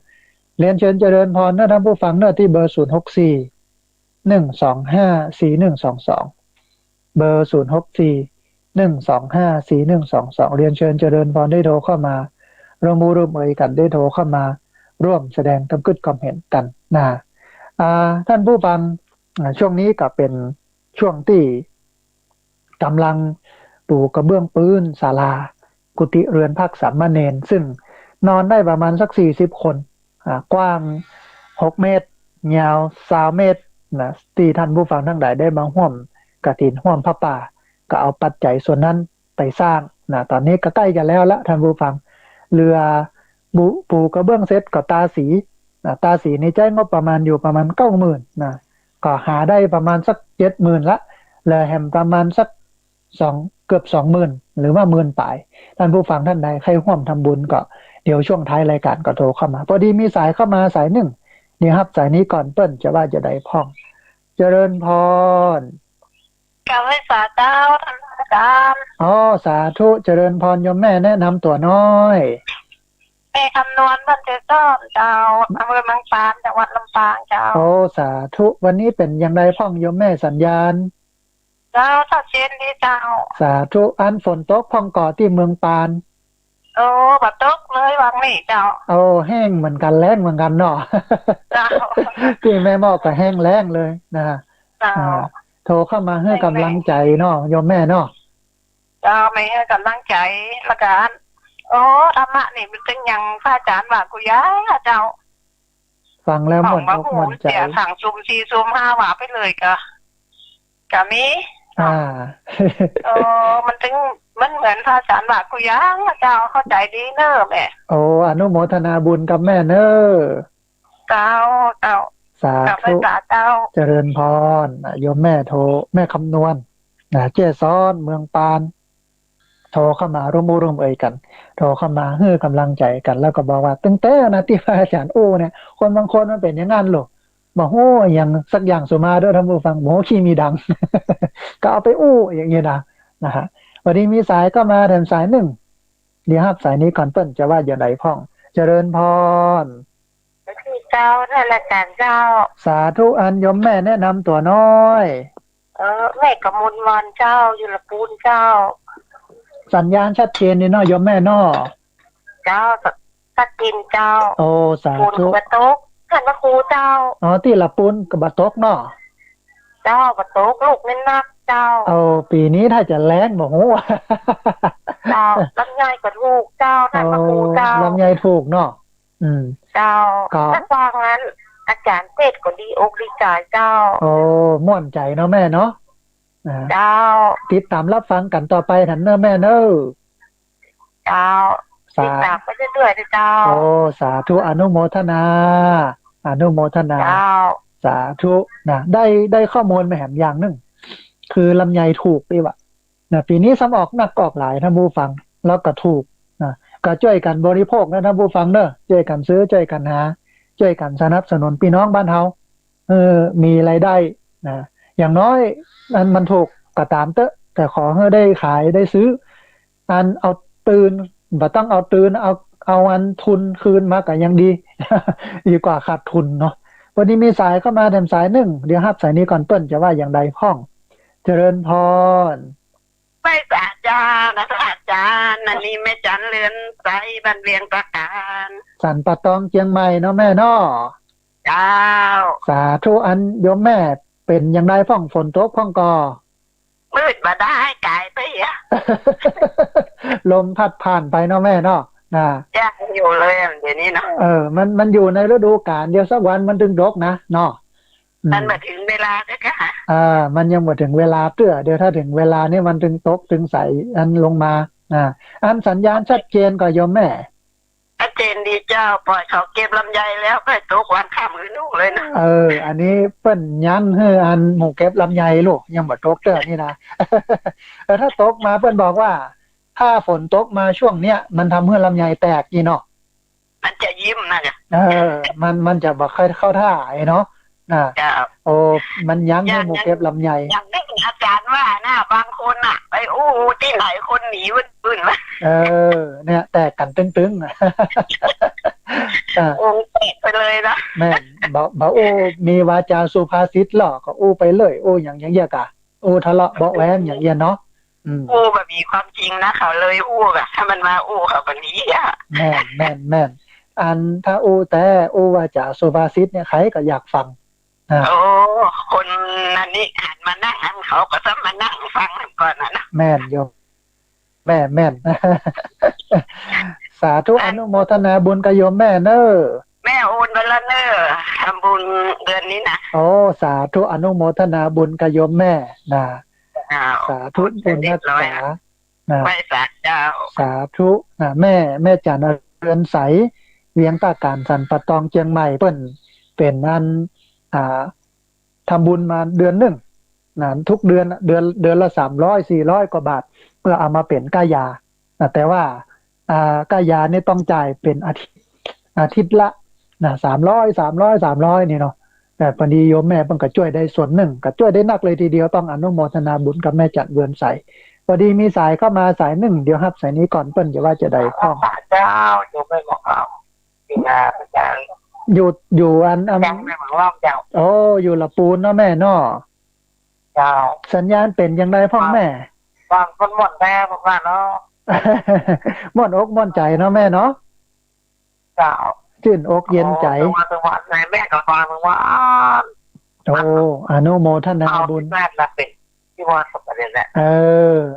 เรียนเชิญเจริญพรท่านผู้ฟังที่เบอร์064-125-4122เบอร์064-125-4122เรียนเชิญเจริญพรได้โทรเข้ามาร่วมบูร่วมเอ่ยกันได้โทรเข้ามาร่วมแสดงความคิดความเห็นกันท่านผู้ฟังช่วงนี้ก็เป็นช่วงที่กำลังปูกระเบื้องปืนศาลากุฏิเรือนพักสามเณรซึ่งนอนได้ประมาณสัก40คนกว้าง6เมตรยาว20เมตรที่ท่านผู้ฟังทั้งหลายได้มาร่วมกฐินร่วมผ้าป่าก็เอาปัจจัยส่วนนั้นไปสร้างตอนนี้ก็ใกล้กันแล้วละท่านผู้ฟังเรือปูกระเบื้องเสร็จก็ตาสีในใจงบประมาณอยู่ประมาณ 90,000 ก็หาได้ประมาณสัก 70,000 ละแล้วแฮมประมาณสักเกือบ 20,000 หรือว่า10,000ปลายท่านผู้ฟังท่านใดใครร่วมทำบุญก็เดี๋ยว ดี๋ยวช่วงท้ายรายการก็โทรเข้ามาพอดีมีสายเข้ามาสายหนึ่งเดี๋ยวครับสายนี้ก่อนเปิ้ลจะว่าจะได้พ่องเจริญพร
กำไม่สาเจ้าทำกรรม
อ๋อสาธุเจริญพรโยมแม่แนะนำตัวน้อย
แม่คำนวณบันเทิงต้อมเจ้าอำเภอเมืองปานจังหวัดลำปางเจ้า
โอ้สาธุวันนี้เป็นอย่างไรพ่องโยมแม่สัญญาณ
เจ้าถ้าเช่นนี้เจ้า
สาธุอันฝนตกพ่องก่อที่เมืองปาน
โอ้บัดตกเลยวังนี่เจ้า
โอ้แห้งเหมือนกันแล้งเหมือนกันเนาะ
เจ้า
ที่แม่หมอกก็แห้งแล้งเลยนะฮะ
เจ้า
โทรเข้ามาให้กำลังใจเนาะโยมแม่เนาะ
เจ้าไม่ให้กำลังใจละกันโอ้ธรรมะนี่มันเป็นอย่างพระอาจารย์ว่ากูย้ายอะเจ้า
ฟังแล้ว
ข
ห
อ
ม
ง
ด
มา
อก
หู
หมดใจ
เสียสั่งซุ่มสี่ซุ่มห้าหวาไปเลยกะมี
อ่า
เออมันถึงมันเหมือนพระอาจารย์ว่ากูย้ายอะเจ้าเข้าใจดีเนอะแม่
โอ้อนุโมทนาบุญกับแม่เนอ้อ
เจ้าเจ้า
สา
กับพ
ธุ
ระอาเจ้า
เจริญพรโยมแม่โทรแม่คำนวณเจ้ซ้อนเมืองปานโทรเข้ามาร่วมมือร่วมเอ่ยกันโทรเข้ามาให้กำลังใจกันแล้วก็บอกว่าตั้งแต่นะที่พระอาจารย์โอ้เนี่ยคนบางคนมันเป็นอย่างนั้นหรอกบอกโอ้อย่างสักอย่างสุมาด้วยท่านผู้ฟังโมขี้มีดัง ก็เอาไปอู้อย่างเงี้ยนะฮะวันนี้มีสายก็มาแถมสายหนึ่งเดี๋ยวครับสายนี้ก่อนเปิ้ลจะว่าอย่างไรพ่องเจริญพร
คือเจ้าท่านอาจารย์เจ้า
สาธุอันโยมแม่แนะนำตัวน้อย
แม่กมลมอนเจ้าอยู่ละปูนเจ้า
สัญญาณชัดเจนนี่เนาะโยมแม่เนาะ
เจ้าสักกินเจ้า
โอ้สา
ปูน
ธุ
กระตกท่านพระครูเจ้า
อ๋อที่ละปุนกับบะตกเนาะ
เจ้ากระตกลูกเน้นนักเจ้า
เอาปีนี้ถ้าจะแล้งบอกโอ้
เจ้าลำไยกับลูกเจ้าท่านพระครูเจ้า
ลำไยถูกเนาะอืม
เจ้า
ก็
ถ้าฟังนั้น อาจารย์เทศก็ดีอกดีใจเจ้า
โอ้ม่วนใจเนาะแม่เนาะ
เจ้า
ติดตามรับฟังกันต่อไปถันเนอะแม่เนอะ
เจ้าติดตามไปเรื่อยๆเลยเจ้า
โอ้สาธุอนุโมทนา อนุโมทนา
เจ้า
สาธุนะได้ข้อมูลมาแหมอย่างหนึ่งคือลำไยถูกปีวะนะปีนี้ซ้ำออกหนักออกหลายท่านผู้ฟังแล้วก็ถูกนะก็ช่วยกันบริโภคนะท่านผู้ฟังเนอะช่วยกันซื้อช่วยกันหาช่วยกันสนับสนุนพี่น้องบ้านเฮามีรายได้นะอย่างน้อยมันถูกก็ตามเตอะแต่ขอให้ได้ขายได้ซื้ออันเอาตื่นบ่ต้องเอาตื่นเอาอันทุนคืนมาก็ยังดี ดีกว่าขาดทุนเนาะวันนี้มีสายเข้ามาแถมสายหนึ่งเดี๋ยวรับสายนี้ก่อนเปิ้ลจะว่าอย่างใดพ้องเจริญพร
ไม่สาเจ้านะพระอาจารย์นันนี่แม่จันเรือนใสบันเวียงประการ
สันปะตองเจียงใหม่เนาะแม่เนาะ
เจ้า
สาธุอันโยมแม่เป็นอย่างไรพ้องฝนตกพ้องกอ
มืดมาได้กายไปอ่ะ
ลมพัดผ่านไปเนาะแม่เนาะนะ
ยังอยู่เลยเดี๋ยวนี้เนาะ
มันอยู่ในฤดูกาลเดียวสักวันมันถึงตกนะเนาะ
มันมาถึงเวลาแล้วค่ะ
มันยังไม่ถึงเวลาเตื้อเดี๋ยวถ้าถึงเวลานี่มันถึงตกถึงใสอันลงมาอันสัญญาณชัดเจนก็โยมแม่
ชัดเจนดีเจ้าปล่อยเขาเก็บลำไยแล้วก็ตกวันข้ามฤดูเลยนะ
อันนี้เปิ้นยันให้อันหมู่เก็บลำไยลูกยังบ่ตกเด้อนี่นะ ถ้าตกมาเปิ้นบอกว่า ถ้าฝนตกมาช่วงเนี้ยมันทำให้ลำไยแตกนี่เนาะ
มันจะยิ้มนะจ๊ะ
มันจะบ่ค่อยเข้าท่าไอ้เนาะ
เจ้า
โอ้มันยันให้หมู่เก็บลำไย
อย่างนี้อาจารย์ว่านะบางคนอ่ะ ไปอู้ที่ไหนคนหนีวุ่นๆวะ
เนี่ยแตกกันตึงๆ
องค์เตะไปเลยนะ
แม่นบ่โอ้มีวาจาสุภาษิตหรอก็โอ้ไปเลยโอ้อย่างเงี้ยกะโอ้ทะเลาะเบาะแว้งอย่างเงี้ยเนาะ
อู้แบบมีความจริงนะเขาเลยอู้อะถ้ามันมาอู้เขาแบบนี้อ่ะ
แม่นอันถ้าโอ้แต่โอ้วาจาสุภาษิตเนี่ยใครก็อยากฟัง
โอ้คนนั่นนี่หันมานั่งเขาก็ต้องมานั่งฟังก่อนนะ
แม่นโยมแม่น สาธุอนุโมทนาบุญกับโยมแม่เนอ้อ
แม่โอนไปแล้วเนอะทำบุญเดือนนี้นะ
โอ้สาธุอนุโมทนาบุญกับโยมแม่นะสาธุบุญรักษา
ไม่สาเจ้า
สาธุแม่จันเรือนใสเวียงตาการสันปะตองเชียงใหม่เปิ้นเป็นอันทำบุญมาเดือนหนึ่งทุกเดือนละ300-400 กว่าบาทเพื่อเอามาเป็นก้ายาแต่ว่า ก็ยาเนี่ยต้องจ่ายเป็นอาทิตย์ละนะ300นี่เนาะแต่พอดีโยมแม่เพิ่งก็ช่วยได้ส่วนหนึ่งก็ช่วยได้นักเลยทีเดียวต้องอนุโมทนาบุญกับแม่จันเวือนใสพอดีมีสายเข้ามาสายหนึ่งเดี๋ยวครับสายนี้ก่อนเปิ้ลจะว่าจะได้พ้อง
เจ้าอยู่ไม่บอกเอาที่นาอาจารย์
อยู่อัน
ยังไม่บอกว่าเจ้า
โอ้อยู่ละปูนเนาะแม่เนาะ
เจ้า
สัญญาณเป็นยังไงพ่อแม่
บางคนหมดแม่บอกว่าเนาะ
ม่วนอกม่วนใจเนาะแม่เนาะ
เจ้า
ชื่นอกเย็นใจ
ตัวแม่กับฟังว่า
โอ้อนุโมทนาบุญ
แม่ละเป็นที่ว่าสมเด็จแหละ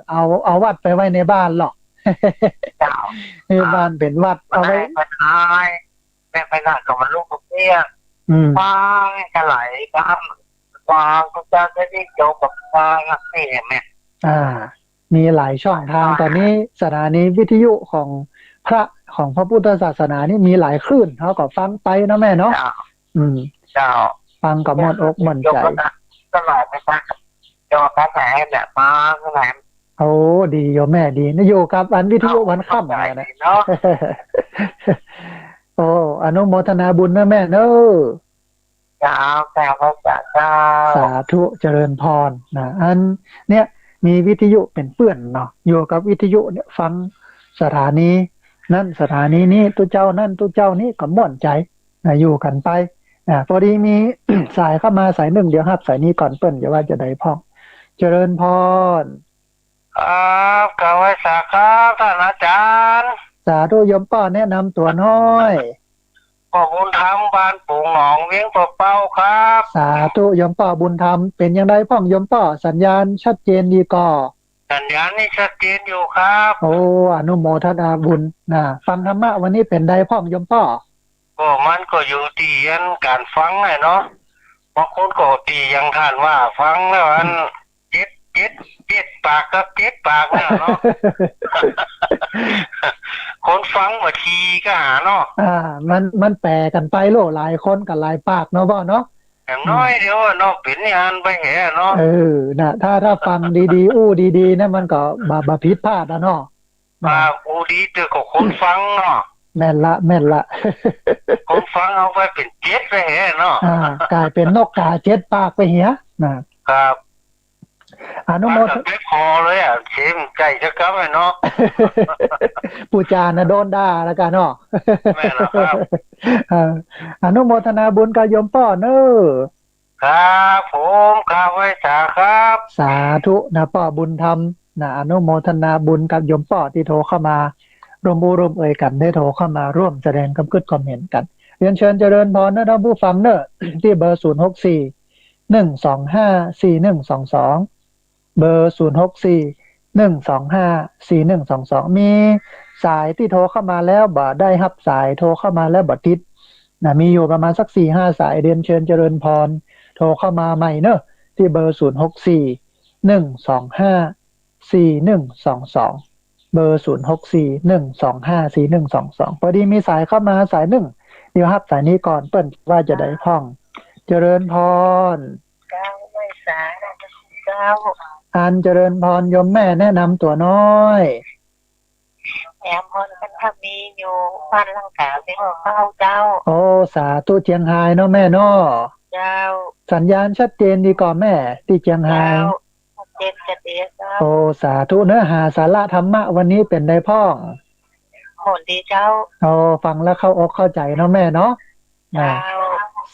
เอาวัดไปไว้ในบ้านหรอก
เจ้า
ในบ้านเป็นวัดเอาไว้
ไปทายแม่ไปหน้ากับมันลูกเตี้ยฟังกันไหลกันฟังก็จะได้โจกับฟังนี่แม่
มีหลายช่องทางตอนนี้สถานีวิทยุของพระพุทธศาสนานี่มีหลายคลื่นเขาก็ฟังไปนะแม่เนาะ
เจ้า
ฟังกับมดอกมนใจ
ก็หลายไปฟังจอแป๊บไหนแบบมาก็ไหน
โอ้ดีโยแม่ดีนะอยู่กับวันวิทยุวันค่ำอะไรนะโอ้อนุโมทนาบุญนะแม่เนอะ
เจ้าแต่พระเจ้า
สาธุเจริญพรนะอันเนี้ยมีวิทยุเป็นเพื่อนเนาะอยู่กับวิทยุเนี่ยฟังสถานีนั่นสถานีนี้ตัวเจ้านั่นตัวเจ้านี้ก็ม่วนใจนะอยู่กันไปพอดีมี สายเข้ามาสายหนึ่งเดี๋ยวครับสายนี้ก่อนเปิ้ลอย่าว่าจะได้พ้องเจริญพร
ครับกล่าวสาครับท่านอาจารย์
สาธุยมป้อแนะนำตัวน้อย
พ่อบุญธรรมบ้านปู่หนองเวียงตัวเป้าครับ
สาธุยมป้อบุญธรรมเป็นยังไงพ้องยมป้อสัญญาณชัดเจนดีก่อ
สัญญาณนี่ชัดเจนอยู่ครับ
โอ้อนุโมทนาบุญนะฟังธรรมะวันนี้เป็นไดพ้องยมป้อ
ก็มันก็อยู่ที่การฟังไงเนาะบางคนก็ตียังท่านว่าฟังแล้วอันเจ็ดปากกับ7 ปากเนี่ยเนาะ คนฟังบางทีก็หาเนาะ
มันแปลกันไปโลหลายคนกับหลายปากเนาะพ่อเนาะ
อย่างน้อยเดียวเนาะเป็นงานไปแห่เนาะ
นะถ้าฟังดีๆอู้ดีๆนะมันก็บาผิดพลาดนะเนาะ
อู้ดีเจอกับคนฟังเนาะ
แม่นละ
คนฟังเอาไปเป็น7ไปแห่เนาะ
กลายเป็นนกกา7 ปากไปเหี้ย
นะครับ
อนุโมทนา
ไม่พอเลยอ่ะเชมไก่จะกลับไปเนาะ
ปูจานะโดนด่าแล้วกันเนาะ
แม่นะครับ
อนุโมทนาบุญกับโยมป้อเนอะ
ครับผมข้าไว้สาครับ
สาธุนะป้อบุญธรรมนะอนุโมทนาบุญกับโยมป้อที่โทรเข้ามาร่วมเอ่ยกันได้โทรเข้ามาร่วมแสดงคอมเมนต์กันเรียนเชิญเจริญพรนะท่านผู้ฟังเนอะที่เบอร์064 125 4122เบอร์064 125 4122มีสายที่โทรเข้ามาแล้วบ่ได้รับสายโทรเข้ามาแล้วบ่ติดนะมีอยู่ประมาณสัก 4-5 สายเรียนเชิญเจริญพรโทรเข้ามาใหม่เนอะที่เบอร์064 125 4122เบอร์064 125 4122พอดีมีสายเข้ามาสายหนึ่งเดี๋ยวรับสายนี้ก่อนเปิ้นว่าจะได้พ้องเจริญพร
ไม่สาย
อันเจริญพรโยมแม่แนะนำตัวน้อย
แอมพรกันถ้ามีอยู่บ้านลังกาที่ห้องเข้าเจ้า
โอ้สาธุเจียงไฮ้เนาะแม่เนาะ
เจ้า
สัญญาณชัดเจนดีก่อนแม่ที่เจียงไฮ้
ชัดเจนเจ้า
โอ้สาธุเนื้อหาสาระธรรมะวันนี้เป็นได้พ้อง
โหดีเจ้า
โอ้ฟังแล้วเข้าอกเข้าใจเนาะแม่เนาะ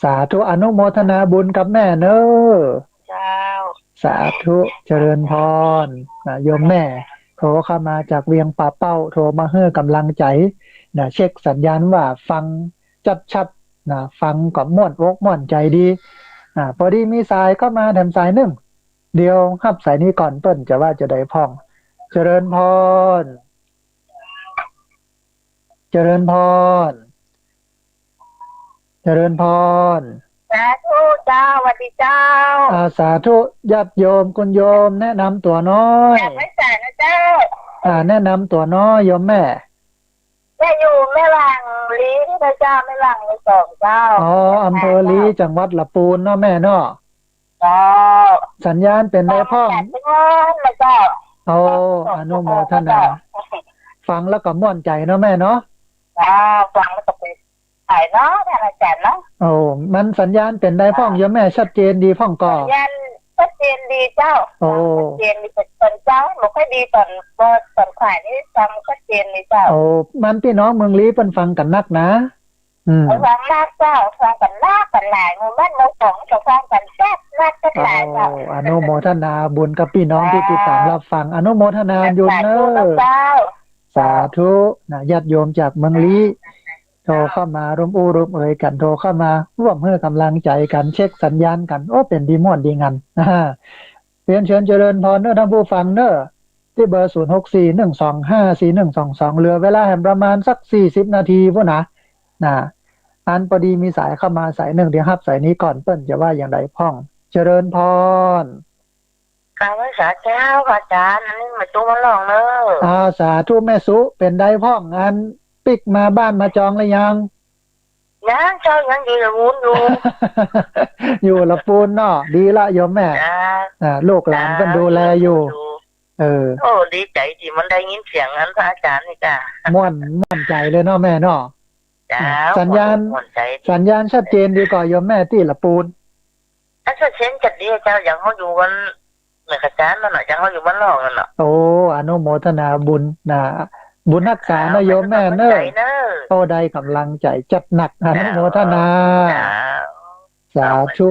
สาธุอนุโมทนาบุญกับแม่เนอะ
เจ้า
สาธุเจริญพรโยมแม่โทรเข้ามาจากเวียงป่าเป้าโทรมาให้กำลังใจเช็คสัญญาณว่าฟังชัดฟังกับม่วนอกม่วนใจดีพอดีมีสายเข้ามาแถมสายหนึ่งเดียวรับสายนี้ก่อนเปิ้นจะว่าจะได้พ้องเจริญพรเจริญพรเจริญพร
สาธุเจ้าสวัสดีเจ้า
สาธุญาติโยมคุณโยมแนะนำตัวน้อย
ไม่ใส่นะเจ้า
แนะนำตัวน้อยโยมแม่
อยู่แม่หลังลีที่พระเจ้าแม่หลังใน2เจ้า
อำเภอลีจังหวัดลำพูนเนาะแม่เนาะสัญญาณเป็นได้พ้อง
เจ้า
อนุโมทนา ฟังแล้วก็ม่วนใจเนาะแม่เนาะ
ฟังแล้วก็เป็นถ่ายเนาะท่านอาจารย์เนาะ
โอ้มันสัญญาณเป็นได้พ่องโยมแม่ชัดเจนดีพ่องก็
สัญญาณชัดเจนดีเจ้า
โอ้
ชัดเจนดีตอนเจ้าไม่ค่อยดีตอนขายนี่ฟังชัดเจนเลยเจ้า
โอ้มันพี่น้องเมืองลี้เพิ่นฟังกันนักนะ
ฟังมากเจ้าฟังกันมากกันหลายหมู่บ้านเราของจะฟังกันแซ่บมากกันหลายเจ้า
อนุโมทนาบุญกับพี่น้องที่ติดตามรับฟังอนุโมทนาบุญเนอะสาธุนะญาติโยมจากเมืองลี้โทรเข้ามาร่วมอู้ร่วมเอ่ยกันโทรเข้ามาร่วมให้กำลังใจกันเช็คสัญญาณกันโอ้เป็นดีม่วนดีงันเรียนเชิญเจริญพรเนอะท่านผู้ฟังเนอะที่เบอร์0641254122เหลือเวลาแห่งประมาณสัก40นาทีพุ่นนะอันพอดีมีสายเข้ามาสายหนึ่งเดี๋ยวครับสายนี้ก่อนเปิ้นจะว่าอย่างไรพ่องเจริญพร
กราบสาเจ้าอาจารย์อันนี้มาตู้มาลองเนอะ
สาธุแม่สุเป็นได้พ่องอันปิกมาบ้านมาจองหรือยัง
เจ้ายังอยู่ละมุนอยู่
อยู่ละปูนเนาะดีละโยมแม่ลูกหลานเพิ่นดูแลอยู่
โอ้ดีใจที่มันได้ยินเสียงนั้นพระอาจารย์นี่จ้ะ
ม่วนใจเลยเนาะแม่เนาะสัญญาณชัดเจนดีกว่าโยมแม่ที่ละปูน
ชัดเจนจัดดีเจ้าอย่างเขาอยู่วันเหนือกระจานนั่นแหละอย่างเขาอยู่บ้านนอกนั่นแหละ
โอ้อนุโมทนาบุญนะบุญรักษานะโยมแม่เนอะโอ้ได้กำลังใจจัดหนักอนุโมทนาสาธุ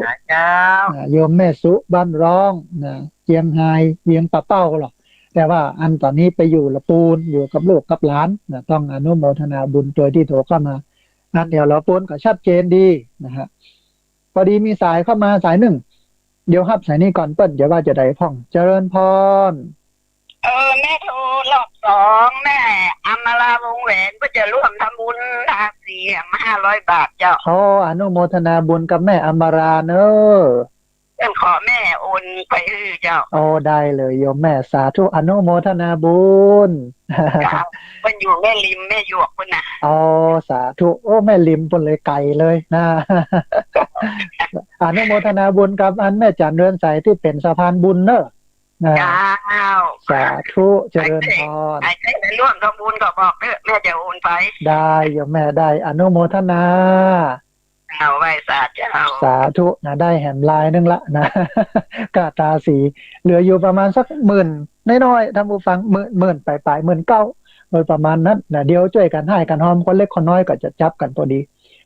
โยมแม่สุบ้านร้องนะเจียงไฮ้เวียงปะเป้าหรอกแต่ว่าอันตอนนี้ไปอยู่ละปูนอยู่กับลูกกับหลานนะต้องอนุโมทนาบุญโดยที่โทรเข้ามาอันเดียวละปูนก็ชัดเจนดีนะฮะพอดีมีสายเข้ามาสายหนึ่งเดี๋ยวครับสายนี้ก่อนเปิ้ลเดี๋ยวว่าจะได้พ่องเจริญพร
แม่โทรรอบ2แม่อมราวงแหวนก็จะร่วมทำบุญทาสี500 บาทเจ้า
อนุโมทนาบุญกับแม่อมราเนอะ
ขอแม่โอนไปเจ้า
ได้เลยโยมแม่สาธุอนุโมทนาบุญ
มันอยู่แม่ริมแม่หยวกพุ่นน่ะ
สาธุแม่ริมพุ่นเลยไกลเลยนะอนุโมทนาบุญกับอันแม่จันเรือนใสที่เป็นสะพานบุญเนอะสาธุเจริญพร
ใครได้ร่วมทำบุญก็บอกแม่จะโอนไป
ได้โยมแม่ได้อนุโมทนา
เอาไว้
สาธุนะได้แหมลายนึงละนะกาตาสีเหลืออยู่ประมาณสัก10,000น้อยๆท่านผู้ฟัง10,000ปลาย19,000โดยประมาณนั้นนะเดี๋ยวช่วยกันให้กันหอมคนเล็กคนน้อยก็จะจับกันพอดี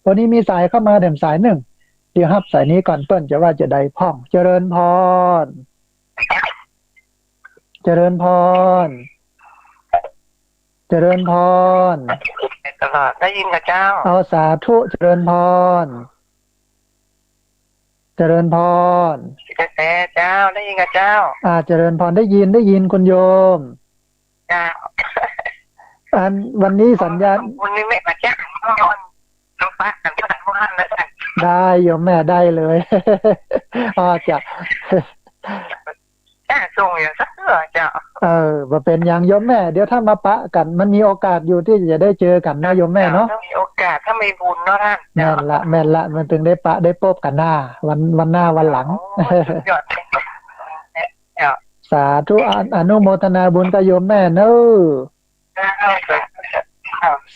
วันนี้มีสายเข้ามาแถมสายหนึ่งเดี๋ยวรับสายนี้ก่อนเปิ้ลจะว่าจะได้พ่องเจริญพรเจริญพรเจริญพร
ตลอดได้ยินกับเจ้า
สาธุเจริญพรเจริญพร
แต่เจ้าได้ยินกับเจ้า
เจริญพรได้ยินคุณโยม
เจ้า
วันนี้สัญญาณ
วันนี้ไม่มาแจ้งน้องฟ้ากันที่ไหนพวกท่านนะ
ได้โยมแม่ได้เลยจะ
ส่งอย่างสักเจ้า
มาเป็นอย่างโยมแม่เดี๋ยวถ้ามาปะกันมันมีโอกาสอยู่ที่จะได้เจอกันนะโยมแม่เนาะ
มีโอกาสถ้ามีบุญเนาะท่าน
แม่นละมันถึงได้ปะได้พบกันหน้าวันหน้าวันหลังสาธุอนุโมทนาบุญกับโยมแม่เนอะ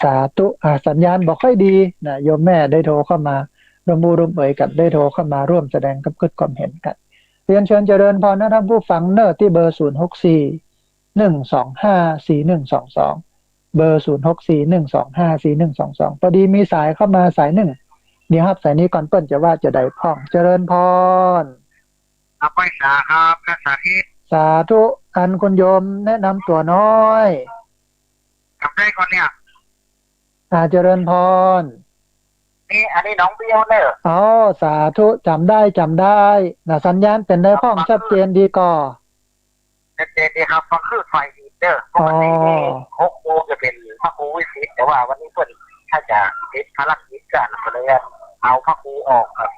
สาธุสัญญาณบอกค่อยดีนะโยมแม่ได้โทรเข้ามาร่วมเอ่ยกันได้โทรเข้ามาร่วมแสดงความเห็นกันเรียนเชิญเจริญพรนะท่านผู้ฟังเนอร์ที่เบอร์0641254122เบอร์0641254122พอดีมีสายเข้ามาสายหนึ่งเดี๋ยวครับสายนี้ก่อนเปิ้ลจะว่าจะได้พ่องเจริญพร
ไปครับสาธิต
สาธุอันคุณโยมแนะนำตัวน้อย
กับได้ก่อนเนี่ย
เจริญพร
นี่อันนี้น้องเบี้ยวเนอะ
สาธุจำได้นะสัญญาณเป็นได้พ้องชัดเจนดีก่อ
ชัดเจนดีครับก็คือไฟเดอร์ปกติ6 โมงจะเป็นพระครูวิสิตแต่ว่าวันนี้เพื่อนถ้าจะติดภารกิจกันก็เลยเอาพระครูออกครับ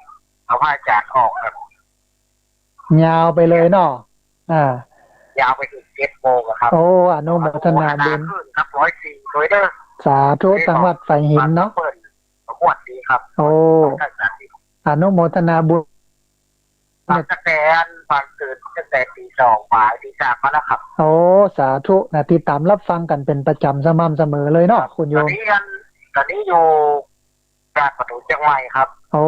เอาพระอาจารย์ออกครับ
ยาวไปเลยเนาะ
ยาวไปถึง7 โมงครับ
อนุโมทนาบุญ
ครับ104โดยเด้อ
สาธุจังหวัดไฟหินเนาะ
ขวดดีครับ
อนุโมทนาบุญ
ตั้งแต่ฟังตื่นตั้งแต่ตี 2บ่ายตี 3มาแล้วครับ
โอ้สาธุนะติดตามรับฟังกันเป็นประจำสม่ำเสมอเลยเนาะคุณโย
ตอน
ม
นี้อยู่กาดประตูเชียงใหม่ครับ
โอ้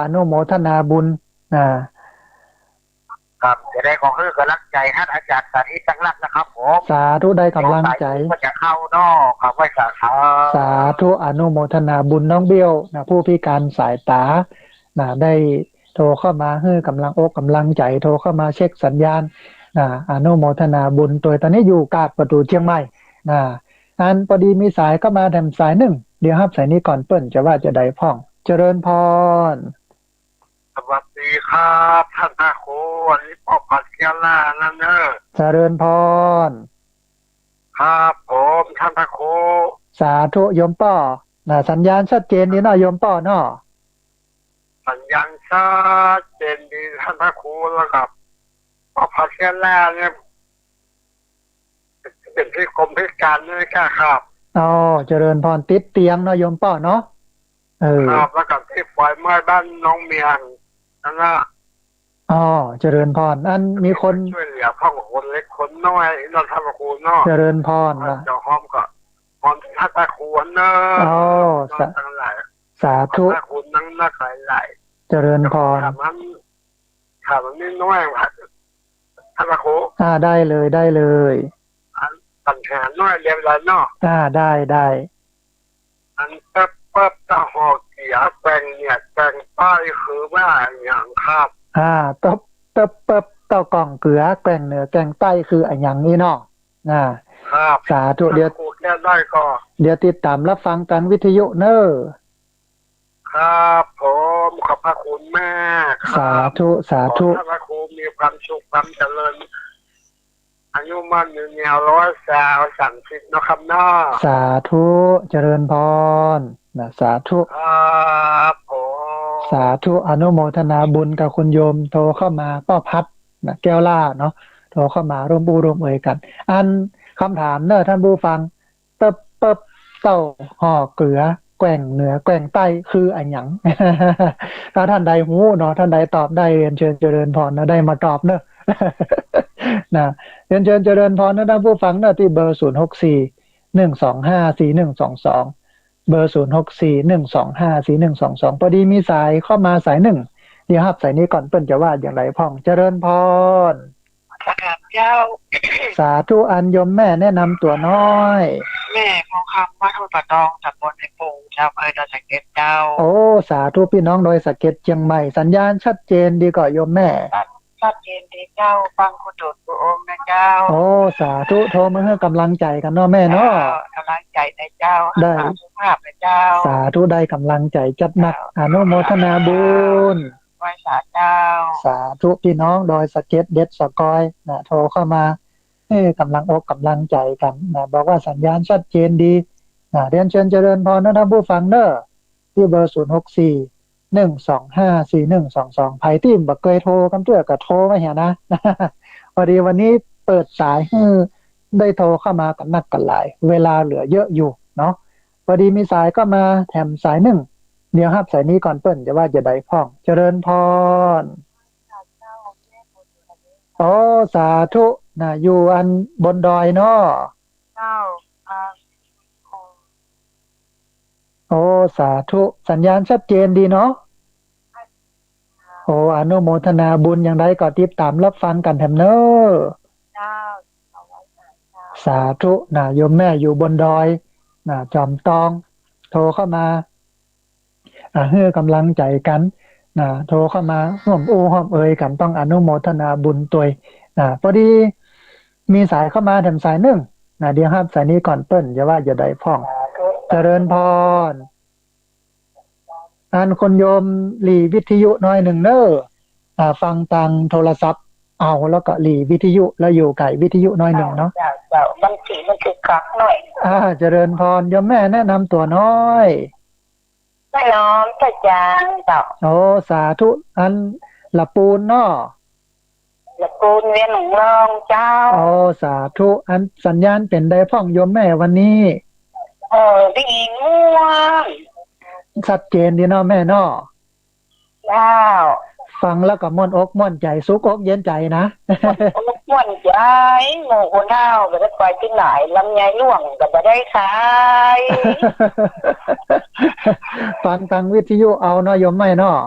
อนุโมทนาบุญ
ครับจะได้ขอคือกำลังใจท่านอาจารย์สาธิตตั้งรักนะครับผม
สาธุได้กำลังใจ
ก็จะเข้านอกครับไว้สาขา
สาธุอนุโมทนาบุญน้องเบี้ยวนะผู้พิการสายตานะได้โทรเข้ามาให้กำลังอกกำลังใจโทรเข้ามาเช็คสัญญาณนะอนุโมทนาบุญตัวตอนนี้อยู่กาดประตูเชียงใหม่นะอันพอดีมีสายเข้ามาแถมสายหนึ่งเดี๋ยวครับสายนี้ก่อนเปิ้นจะว่าจะได้พ่องเจริญพร
สวัสดีครับท่านพระครูวันนี้พ่อปัดเกียล่านั่นเนอะ
เจริญพร
ครับผมท่านพระครู
สาธุโยมป้อนะสัญญาณชัดเจนดีเนาะโยมป้อเนาะ
สัญญาณชัดเจนดีท่านพระครูแล้วครับพ่อปัดเกียล่าเนี่ยเป็นที่กรมพิการนี่ครับ
อ๋อเจริญพรติดเตียงเนาะโยมป้อเนาะ
ครับแล้วก็ที่ปล่อยเมื่อบ้านน้องเมียงนั่นนะ
อ๋อเจริญพรอันมีคน
ช่วยเหลือพ่อคนเล็กคนน้อยเราทำกับครูเนาะ
เจริญพรนะ
เจ้าห้อมก็พร้อมท่านพระครูเนอะ
อ๋อ
ทั้งหลาย
สาธุ
พระครูนั่งนักหลาย
เจริญพร
ถามมันนี่น้อยว่าท่านพระครู
ได้เลยได้เลย
ปัญหาน้อยเรียบร้อยเนาะ
ได้
อันเป๊บตะหอกเกียแปลงเนี่ยแปลงป้ายคือว่าอย่างครับ
ตบเติบเต้ากล่องเกลือแกล้งเหนือแกล้งใต้คืออันอย่างนี้เนาะ
ครับ
สาธุเดี๋ยว
ครูแค่ได้ก็
ติดตามรับฟังกันวิทยุเนอะ
ครับผมขอบพระคุณแม่ครับ
สาธุสาธุ
ขอท่านพระครูมีความสุขความเจริญอายุมั่นยืนยาว130นะครับเนาะ
สาธุเจริญพรนะสาธุ
ครับผม
สาธุอนุโมทนาบุญกับคุณโยมโทรเข้ามาป้อพัดนะแก้วล่าเนาะโทรเข้ามาร่วมบูร่วมเอ่ยกัน อันคำถามเนอะท่านผู้ฟังเติบเต้าห่อเกลือแกว่งเหนือแกว่งใต้คืออันหยัง ถ้าท่านใดหูเนาะท่านใดตอบได้เรียนเชิญเจริญพรนะได้มาตอบเนอะ นะเรียนเชิญเจริญพรนะท่านผู้ฟังเนอะที่เบอร์0641254122เบอร์0641254122พอดีมีสายเข้ามาสายหนึ่งเดี๋ยวครับสายนี้ก่อนเปิ้นจะว่าอย่างไรพ่องเจริญพร
ครับเจ้า
สาธุอันยมแม่แนะนำตัวน้อย
แม่ของคำวัดอุปตองตำบลในปูงชาวอำเภอดอยสะเก็ดเจ้า
โอ้สาธุพี่น้องโดยสะเก็ดเชียงใหม่สัญญาณชัดเจนดีกว่าโยมแม่
ชัดเจนดีเจ้าฟังคุณโดดกุโอมนะเจ้า
โอ้สาธุโทรมาให้กำลังใจกันเนาะแม่เนาะ
กำลังใจในเจ้า
ได้
สุขภาพนะเจ้า
สาธุได้กำลังใจจัดหนักอนุโมทนาบุญ
ไหว้สาเจ้า
สาธุพี่น้องโดยสะเก็ดเด็ดสกอยนะโทรเข้ามาให้กำลังอกกำลังใจกันนะบอกว่าสัญญาณชัดเจนดีนะเรียนเชิญเจริญพรนะท่านผู้ฟังเด้อที่เบอร์0641254122ไผที่บ่เคยโทรกันเตื้อก็โทรมาเหี่ยนะ พอดีวันนี้เปิดสายให้ได้โทรเข้ามากันนักกันหลายเวลาเหลือเยอะอยู่เนาะพอดีมีสายก็มาแถมสายหนึ่งเดี๋ยวครับสายนี้ก่อนเปิ้นจะว่าจะได้พ่องเจริญพรโอ้สาธุนะอยู่อันบนดอยเนาะ
เจ้า
โอ้สาธุสัญญาณชัดเจนดีเนาะโอ้อนุโมทนาบุญอย่างไรก็ติดตามรับฟังกันแถมเนอะ
เจ้า
สาธุนะโยมแม่อยู่บนดอยนะจอมตองโทรเข้ามาให้กำลังใจกันนะโทรเข้ามาร่วมอู้ร่วมเอ่ยกันต้องอนุโมทนาบุญตัวยนะพอดีมีสายเข้ามาแถมสายหนึ่งนะเดี๋ยวครับสายนี้ก่อนเปิ้นอย่าว่าจะได้พ่องเจริญพรอันคนโยมหลีวิทยุน้อยหนึ่งเนอะฟังทางโทรศัพท์เอาแล้วก็หลีวิทยุแล้วอยู่ไก่วิทยุน้อยหนึ่งเนาะ
เจ้ามันคือกักหน่อย
เจริญพรโยมแม่แนะนำตัวน้อย
ไม่น้อมจะจางเจ้า
โอ้สาธุอันละปูนเนาะ
ละกูลเวียนหลงรองเจ้า
โอ้สาธุอันสัญญาณเป็นได้พ่องโยมแม่วันนี้
ได้ยินง่วง
ชัดเจนดีเนาะแม่เนาะ
เจ้า
ฟังแล้วก็ม่วนอกม่วนใจสุกอกเย็นใจนะ
ม่วนใจหมู่คนเฒ่าก็ได้ไปที่ไหนลำไยล่วงก็บ่ได้ขาย
ฟังทางวิทยุเอาเนาะโยมไม่เนาะ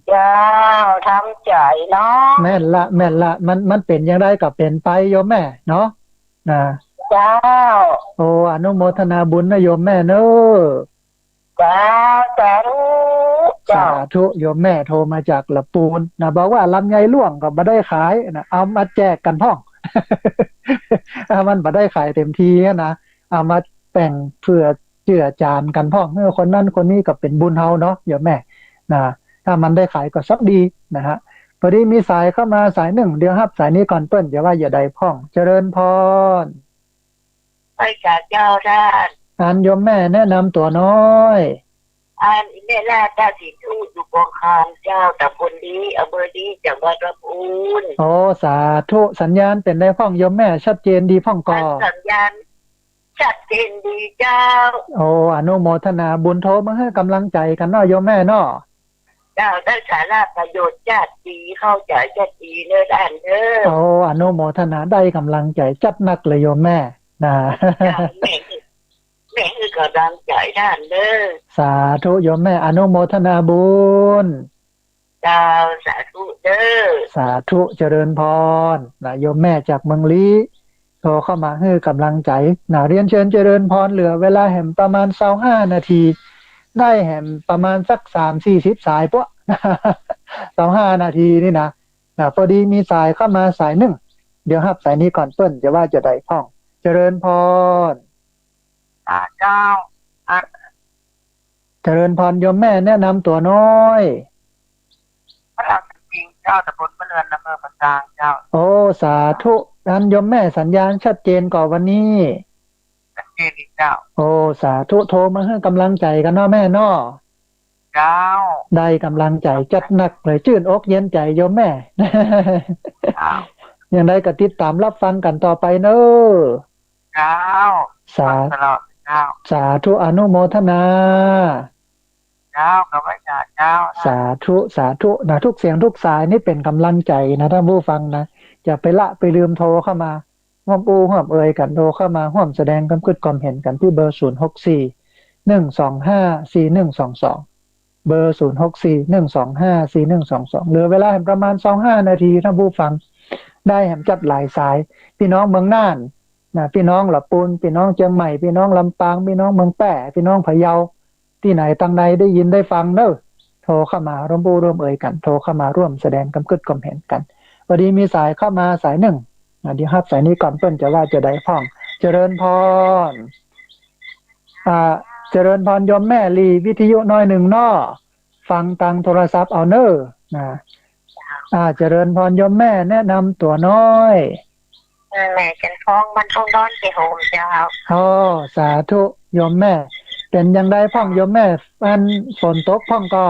เจ้าทำใจเนาะ
แม่นละมันเป็นอย่างไรก็เป็นไปโยมแม่เนาะนะ
เจ้า
โอ้อนุโมทนาบุญนะโยมแม่เนอะ
เจ้าสาธุ
สาธุโยมแม่โทรมาจากละปูนนะบอกว่าลำไยล่วงก็บ่ได้ขายนะเอามาแจกกันพ่อง มันบ่ได้ขายเต็มทีนะเอามาแบ่งเพื่อเจือจานกันพ่องคนนั้นคนนี้ก็เป็นบุญเฮาเนาะโยมแม่นะถ้ามันได้ขายก็สักดีนะฮะพอดีมีสายเข้ามาสายหนึ่งเดี๋ยวครับสายนี้ก่อนเปิ้นอย่าว่าอย่าใดพ่องเจริญพร
ไปจากเจ้าท่าน
อันโยมแม่แนะนำตัวน้อย
อันเนล่าตาสีทูอยู่กองคามเจ้าตำบลดีอำเภอดีจังหวัดลำพูน
โอ้สาธุสัญญาณเป็นได้พ่องโยมแม่ชัดเจนดีพ่องกอ
สัญญาณชัดเจนดีเจ้า
โอ้อนุโมทนาบุญโทรมาให้กำลังใจกันเนาะโยมแม่เนาะ
เจ้าได้สาระประโยชน์จัดดีเข้าใจจัดดีเนื้อด้านเด้อ
โอ้อนุโมทนาได้กำลังใจจัดหนักเลยโยมแม่นะ
แม่คือกำลังใจด้านเด้อ
สาธุโยมแม่อนุโมทนาบุญ
เจ้าสาธุเด้อ
สาธุเจริญพรนะโยมแม่จากเมืองลี้โทรเข้ามาให้กำลังใจนะเรียนเชิญเจริญพรเหลือเวลาแห่มประมาณ25นาทีได้แห่มประมาณสัก3-40สายพวก 25นาทีนี่นะพอดีมีสายเข้ามาสายหนึ่งเดี๋ยวรับสายนี้ก่อนเปิ้นจะว่าจะได้พ่องเจริญพร
เจ้า
เจริญพรโยมแม่แนะนำตัวน้อย
พระราชจริงเจ้าตำบลมะเรือนอำเภอปะจางเจ้า
โอ้สาธุอันโยมแม่สัญญาณชัดเจนก่อนวันนี้
ชัดเจนดีเจ้า
โอ้สาธุโทรมาให้กำลังใจกันเนาะแม่เนาะ
เจ้า
ได้กำลังใจจัดหนักเลยชื่นอกเย็นใจโยมแม่
เจ้า
ยังได้ก็ติดตามรับฟังกันต่อไปเนอะ
เจ้า
สา
ตลอดเจ้า
สาธุอนุโมทนา
เจ้ากับพระเจ้า
สาธุนะทุกเสียงทุกสายนี่เป็นกำลังใจนะท่านผู้ฟังนะอย่าไปละไปลืมโทรเข้ามาร่วมร่วมเอ่ยกันโทรเข้ามาร่วมแสดงความคิดความเห็นกันที่เบอร์064-125-4122เบอร์064-125-4122เหลือเวลาประมาณ25นาทีท่านผู้ฟังได้แหมจัดหลายสายพี่น้องเมืองน่านนะพี่น้องลำพูนพี่น้องเชียงใหม่พี่น้องลำปางพี่น้องเมืองแปะพี่น้องพะเยาที่ไหนตั้งใดได้ยินได้ฟังเนอะโทรเข้ามาร่วมร่วมเอ่ยกันโทรเข้ามาร่วมแสดงความคิดความเห็นกันพอดีมีสายเข้ามาสายหนึ่งเดี๋ยวครับสายนี้ก่อนเปิ้นจะว่าจะได้พ้องเจริญพรเจริญพรโยมแม่ลีวิทยุน้อยหนึ่งน้อฟังทางโทรศัพท์เอาเนอะนะเจริญพรโยมแม่แนะนำตัวน้อย
แม่ฉันท้องมันต้องร้อนเจโฮมเจ้า
อ๋อสาธุโยมแม่เป็นยังไงพ่องโยมแม่มันฝนตกพ่องก็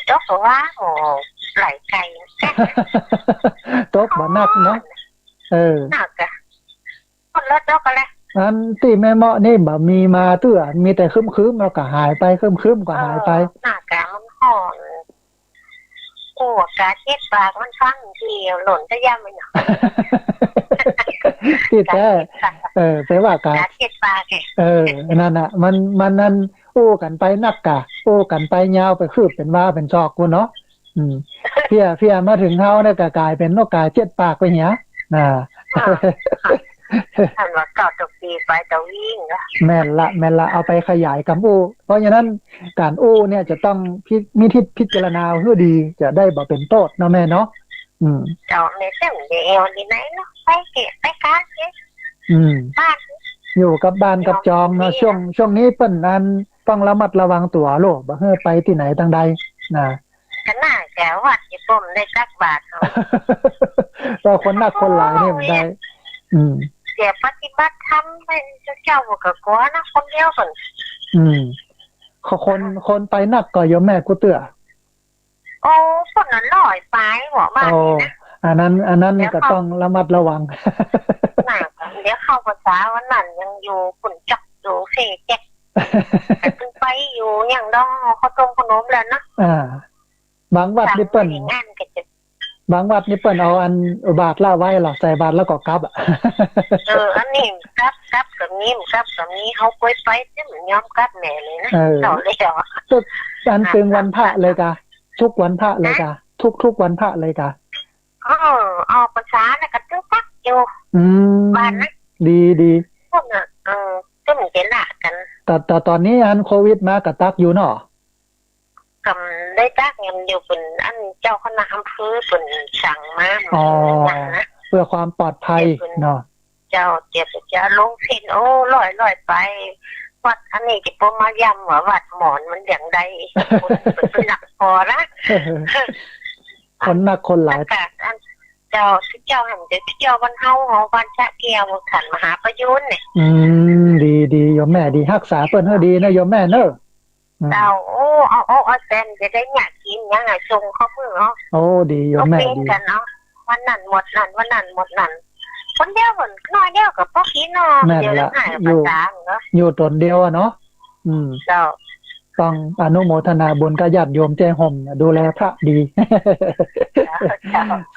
ตกว่าโอ้ไหลไก่
ตกบ่หนักเนาะ
หนักอะคนรถตกอะไร
อันที่แม่เมาะนี่บ่มีมาเตื้อมีแต่คึมๆแล้วก็หายไปคึมๆก็หายไป
หนักอะมันห่อนโอ้กาเจ็ดปากมันฟังทีหล่นจะย่ำไปหน่อย
ที่แท้แต่ว่ากา
เจ็ดปาก
นั่นน่ะมันนั่นโอ้กันไปนักกะโอ้กันไปยาวไปคืบเป็นว่าเป็นซอกกูเนาะเพี้ยมาถึงเฮาเนี่ยก็กลายเป็นนกกาเจ็ดปากไปเหี้ย
ท่านว่าเก่าตกตีไปตะวิ่ง
แม่นละเอาไปขยายกับอู้เพราะฉะนั้นการอู้เนี่ยจะต้องมีทิศพิจารณาเพื่อดีจะได้บ่เป็นโทษเนาะแม่เนาะ
เจ้าในเส้นเดียวนี่ไหนเนาะไปเกะไปกาเกะบ้าน
อยู่กับบ้านกับจองเนาะช่วงนี้เปิ้นนั้นต้องระมัดระวังตัวโลกบ่ให้ไปที่ไหนทางใดนะ
ก็น่าแกวัดญี่ปุ่นได้สักบาทเนาะ
ก็คนนักคนหลายนี่มันได้
เดี๋ยวปฏิบัติธรรมเป็นเจ้าบ่ก็กลัวนะคนเดียวก่อน
คนไปนักก็โยมแม่กูเตื้อ
โอ้คนนั้นลอยไปหัวบ้านนี่นะ
อันนั้นก็ต้องระมัดระวัง
เดี๋ยวเข้าภาษาวันนั้นยังอยู่ฝุ่นจักอยู่เฟเจ็ด แต่เพิ่งไปอยู่อย่างดองเขาต้มขนมแล้วนะ
บางวัดนี่เปิ้น
งานก็จะ
บางวัดนี่เปิ้นเอาอันบาทละไว้หรอใส่บาทแล้วก็กลับอ่ะ
อันนี้กับกับนี้เขาไปที่เหมือนย้อมกับแม่เลยนะต่อเลยเหรอ
ทุกอันตึงวันพระเลยกะทุกวันพระเลยกะทุกวันพระเลยกะ
เอาภาษาเนี่ยก็ตึ้งตักอยู่บ้านนะ
ดี
พวกน่ะก็เหมือนกันละกัน
แต่ตอนนี้อันโควิดมากับตักอยู่เนาะ
กำได้ตักเงินอยู่เป็นอันเจ้าคณะอำเภอเป็นสั่งมา
นะเพื่อความปลอดภัยเนาะ
เจ้าเจ็บจะลงพินลอยไปวัดอันนี้จะพอมายำว่าวัดหมอนมันอย่างใดเป็นหลักพอนะ
คนนักคนหลาย
เจ้าหันเจ้าวันเฮาวันชะเกียวขันมหาประยุนเนี่ย
ดีโยมแม่ดีรักษาเปิ้นเฮาดีนะโยมแม่เนอะ
เจ้าเอาแซนจะได้อยากกินยังไงส่งเข้ามือ
ดีโยมแม่ดี
กันเนาะวันนั้นหมดนั่นวันนั้นหมดนั่นคนเดียวคนน้อยเดียวกับพวกพี่น้อง
เดี๋ยว
หายประจานเนาะ
อยู่ตนเดียวเนาะ
เจ้า
ต้องอนุโมทนาบุญกับญาติโยมใจห่มดูแลพระดี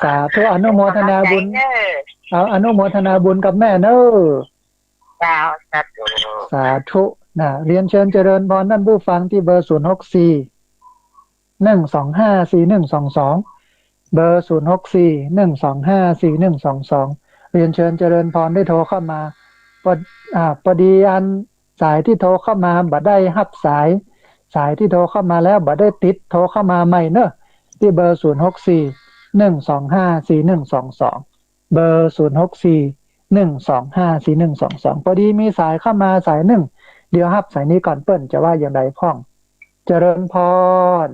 สาธุอนุโมทนาบุญเอาอนุโมทนาบุญกับแม่เนอะสาธุนะเรียนเชิญเจริญพรท่านผู้ฟังที่เบอร์064 1254122เบอร์064 1254122เรียนเชิญเจริญพรได้โทรเข้ามาพอดีอันสายที่โทรเข้ามาบ่ได้รับสายที่โทรเข้ามาแล้วบ่ได้ติดโทรเข้ามาใหม่เนอะที่เบอร์064 1254122เบอร์064 1254122พอดีมีสายเข้ามาสายหนึ่งเดี๋ยวรับสายนี้ก่อนเปิ้นจะว่าอย่างไรพ่องเจริญพร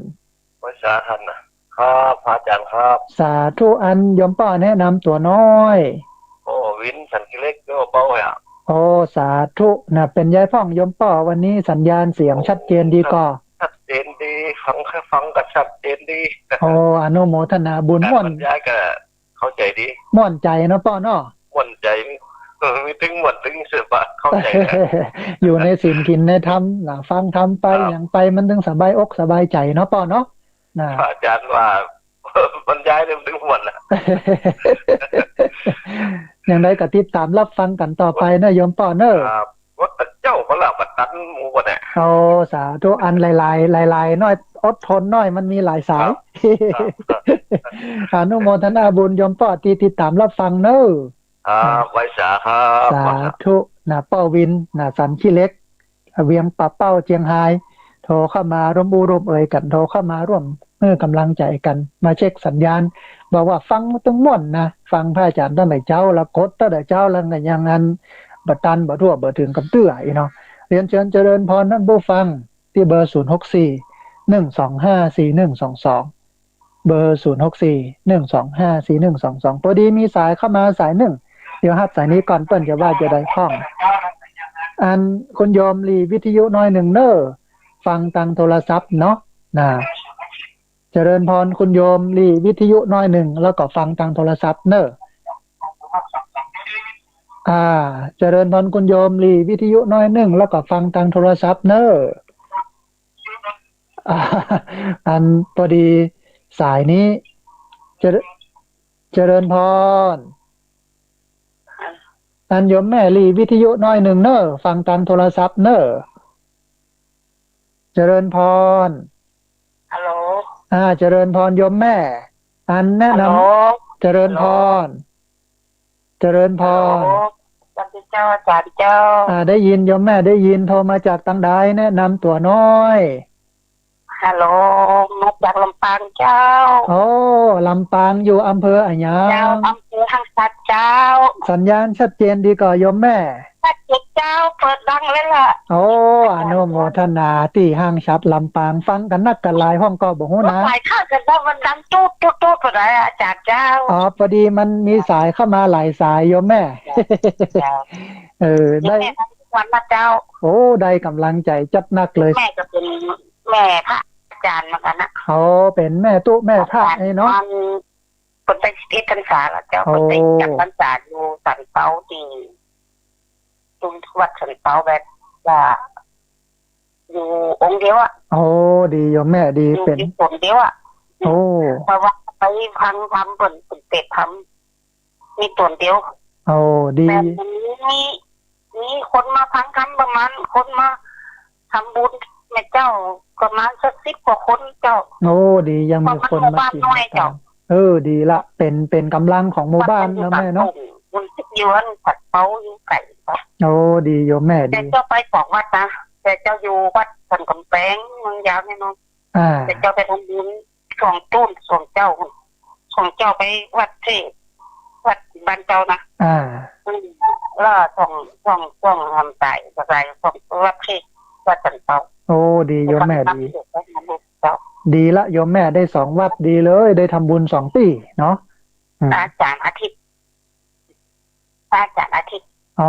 ภาษาท่านนะครับพระอาจารย์ครับ
สาธุอันยมป้อแนะนำตัวน้อย
วินสันกิเล็กก็เป้าอ่ะ
สาธุนะเป็นยายพ่องยมป้อวันนี้สัญญาณเสียงชัดเจนดีก่อ
ชัดเจนดีฟังก็ชัดเจนดี
อนุโมทนาบุญม่วน
ยายก็เข้าใจดี
ม่วนใจเนาะป้อเนาะ
ม่วนใจมีถึงม่วนถึงเสือบะเข้าใจ
อยู่ในศีลกินในธรรมฟังธรรมไปอย่างไปมันถึงสบายอกสบายใจเนาะป้อเนาะ
นะอาจารย์ว่าบรรยายเรื่องถึงม่วนนะ
อย่างไรก็ติดตามรับฟังกันต่อไปนะโยมป้อเนอะ
ว่าเจ้าเขาหลับตันหมูกันเนี่ย
สาธุอันหลายน้อยอดทนน้อยมันมีหลายสายอนุโมทนาบุญโยมป้อที่ติดตามรับฟังเนอะ
ไว้สาครับ
สาธุนะป้อวินนะสันขี้เล็กเวียงป่าเป้าเจียงไฮ้โทรเข้ามาร่วมบูร่วมเอ่ยกันโทรเข้ามาร่วมกำลังใจกันมาเช็คสัญญาณบอกว่าฟังตึงม่วนนะฟังพระอาจารย์ตั้งแต่เจ้าละกดตั้งแต่เจ้าแล้วก็ยังงั้นบัดตันบัดทั่วบัดถึงกับเตื้อเนาะเรียนเชิญเจริญพรท่านผู้ฟังที่เบอร์064 1254122เบอร์064 1254122พอดีมีสายเข้ามาสายหนึ่งเดี๋ยวรับสายนี้ก่อนเปิ้นจะว่าจะได้ห้องอันคุณโยมรีวิทยุน้อยหนึ่งเนอฟังทางโทรศัพท์เนาะเจริญพรคุณโยมรีวิทยุน้อยหนึ่งแล้วก็ฟังทางโทรศัพท์เนอะเจริญพรคุณโยมรีวิทยุน้อยหนึ่งแล้วก็ฟังทางโทรศัพท์เนอะอันพอดีสายนี้เจริญพรอันโยมแม่รีวิทยุน้อยหนึ่งเนอะฟังทางโทรศัพท์เนอะเจริญพร
ฮัลโหล
เจริญพรโยมแม่อันแนะนำเจริญพรเจริญพร
เจ้าจ่าเจ้า
ได้ยินโยมแม่ได้ยินโทรมาจากตังใดแนะนำตัวน้อย
ฮัลโหลมาจากลำปางเจ้า
ลำปางอยู่อำเภออะไร
เจ้าอำเภอหังสัตเจ้า
สัญญาณชัดเจนดีก่อโยมแม่
ชัดเจนเจ้าเปิดดังเลยล่ะ
อนุโมทนาที่ห้างชัดลำปางฟังกันนักกันหลายห้องก็บอกฮู้นะ
สายข้ากันแล้วมันดังตุ๊ดอะไรอาจารย์เจ้า
พอดีมันมีสายเข้ามาหลายสายโยมแม่ได้
วันละเจ้า
ได้กำลังใจจัดหนักเลย
แม่ก็เป็นแม่พระอาจารย์เหมือนกันนะ
เป็นแม่ตุ๊แม่พระเนาะ
คนไปเทศน์พรรษาแล้วเจ้าคนไปจัดพรรษาอยู่สันเปาจริงตรงวัดสันเปาแบบว่า อยู่องค์เดียวอ่ะ
โอ้ดีโยมแม่ดี
อยู่
เป็น
ที่องค์เดียวอ่ะ
โอ้
เพราะว่าไปพังทำเป็นเป็ดทำมีตัวเดียว
โอ้ดี
แต่มีคนมาพังทำประมาณคนมาทำบุญแม่เจ้าประมาณสัก10 กว่าคนเจ้า
โอ้ดียังมีคนมากิน
เพราะมันหมู่บ้านน้อยเจ้า
ดีละเป็นกำลังของหมู่บ้านนะแม่เนาะ
บุญ10 ยวนผัดเป้าอยู่ไก่
โอ้ดีโยมแม่
แต่
ดี
เจ้าไปของวัดนะแต่เจ้าอยู่วัดสันกำแพงเมืองยาวแน่นอน แต่เจ้าไปทำบุญส่งตุ้นส่งเจ้าไปวัดที่วัดบ้านเจ้านะ แล้วส่งทำใจสบายส่งวัดที่วัดสันเปา
โอ้ดีโยมแม่ดี ดีละโยมแม่ได้2 วัดดีเลยได้ทำบุญ2 ปีเนาะ
อาจารย์อาทิตย์
โอ้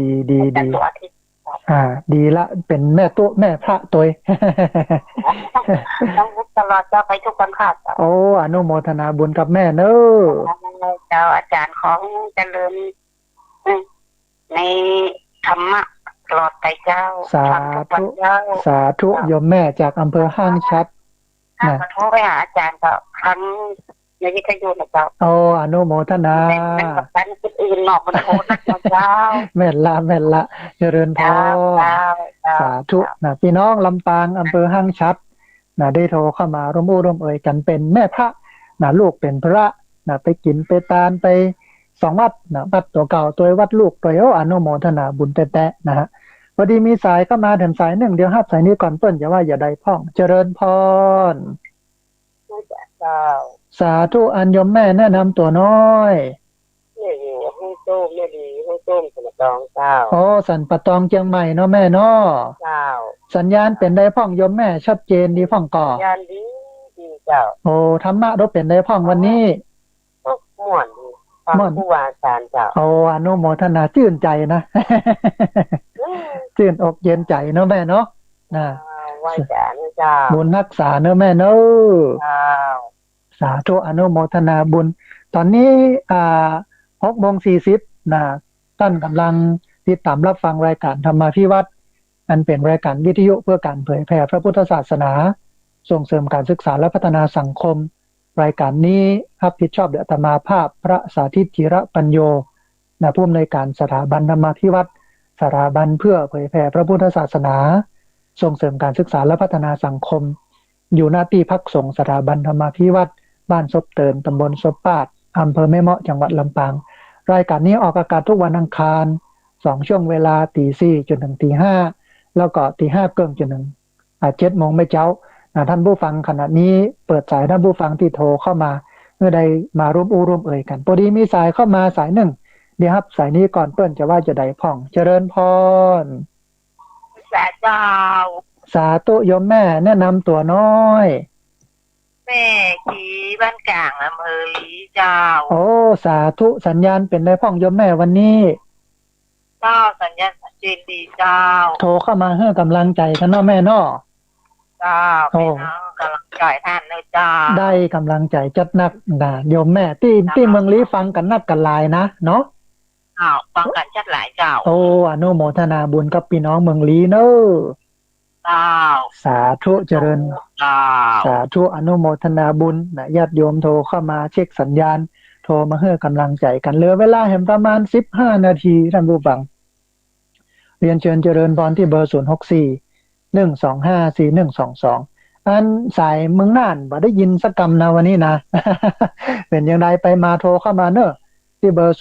ดีดี
อาจาร
ดี
ย์ตัวอาทิตย์
ดีละเป็นแม่ตัวแม่พระตัว
น้องวุฒิตลอดเจ้าไปทุกวันค่ะ
โอ้อนุโมทนาบุญกับแม่เนอะ
เจ้าอาจารย์ของเจริญในธรรมะตลอดไปเจ้า
สาธุโยมแม่จากอำเภอห้างชัด
ถ้าขอโทษไปหาอาจารย์ก็ครั้งในวิทยุนะเจ้า
โอ้อนุโมทนา
เป็นกับการคนอื่นนอกมันโทษนะเจ้า
แม่นละเจริญพรสาธุนะพี่น้องลำปางอำเภอห้างชัดนะได้โทรเข้ามาร่วมอู้ร่วมเอ่ยกันเป็นแม่พระนะลูกเป็นพระนะไปกินไปตานไป2 วัดนะวัดตัวเก่าตัววัดลูกตัวอนุโมทนาบุญแตะนะฮะพอดีมีสายเข้ามาถึงสาย1เดี๋ยวฮับสายนี้ก่อนเปิ้นอย่าว่าอย่าใดพ้องเจริญพรสาธุอันยมแม่แนะนำตัวน้อย
เนี่ยอยู่ห้องต้มเนี่ยดีห้องต้มสมดองเจ้า
โอ้สันปะตองเชียงใหม่เนาะแม่เนาะ
เจ้า
สัญญาณเป็นได้พ้องยมแม่ชัดเจนดีพ้องก่อ
สัญญาณดีเจ้า
โอ้ธรรมะเราเป็นได้พ้องวันนี้
ม่วนฟังผู้ว่าอาจารย์เจ้า
โอ้อนุโมทนาชื่นใจนะ ชื่นอกเย็นใจเนาะแม่เนาะ
ไหว้อาจารย์เจ้า
บุญรักษาเนาะแม่เนาะสาธุอนุโมทนาบุญตอนนี้6:40นะท่านกำลังติดตามรับฟังรายการธรรมาภิวัตน์อันเป็นรายการวิทยุเพื่อการเผยแผ่พระพุทธศาสนาส่งเสริมการศึกษาและพัฒนาสังคมรายการนี้รับผิดชอบโดยอาตมาภาพพระสาธิตจิระปัญโยผู้อำนวยการสถาบันธรรมาภิวัตน์สถาบันเพื่อเผยแผ่พระพุทธศาสนาส่งเสริมการศึกษาและพัฒนาสังคมอยู่หน้าที่พักสงฆ์สถาบันธรรมาภิวัตน์บ้านซบเตินตำบลซบปาดอำเภอแม่เมาะจังหวัดลำปางรายการนี้ออกอากาศทุกวันอังคาร2 ช่วงเวลา 4:00 จนถึง 5:00 แล้วก็ 5:00 เกินจนถึง 7 โมงไม่เจ้าท่านผู้ฟังขณะนี้เปิดสายท่านผู้ฟังที่โทรเข้ามาเมื่อใดมาร่วมอู้ร่วมเอ่ยกันพอดีมีสายเข้ามาสาย1เดี๋ยวครับสายนี้ก่อนเปิ้นจะว่าจะได้พ่องเจริญพรสาธุโยมแม่แนะนำตัวน้อย
แม่ขี่บ้านกลางอำเภอลีเจ้า
โอ้สาธุสัญญาณเป็นได้พ่องโยมแม่วันนี้
เจ้าสัญญาณชัดเจนดีเจ้า
โทรเข้ามาให้กำลังใจกันเนาะแม่เนาะ
เจ้าพี่น้องกำลังใจท่านเลยเจ้า
ได้กำลังใจจัดนักนะโยมแม่ที่เมืองลีฟังกันนักกันหลายนะเนาะ
ฟังกันชัดหลายเจ้า
โอ้อนุโมทนาบุญกับพี่น้องเมืองลีเนาะสาธุเจริญสาธุอนุโมทนาบุญนะญาติโยมโทรเข้ามาเช็คสัญญาณโทรมาให้กำลังใจกันเหลือเวลาแห่งประมาณ15 นาทีท่านผู้ฟังเรียนเชิญเจริญพรที่เบอร์064-125-4122อันสายเมืองน่านบ่ได้ยินสักคำนะวันนี้นะ เป็นอย่างไรไปมาโทรเข้ามาเนอะที่เบอร์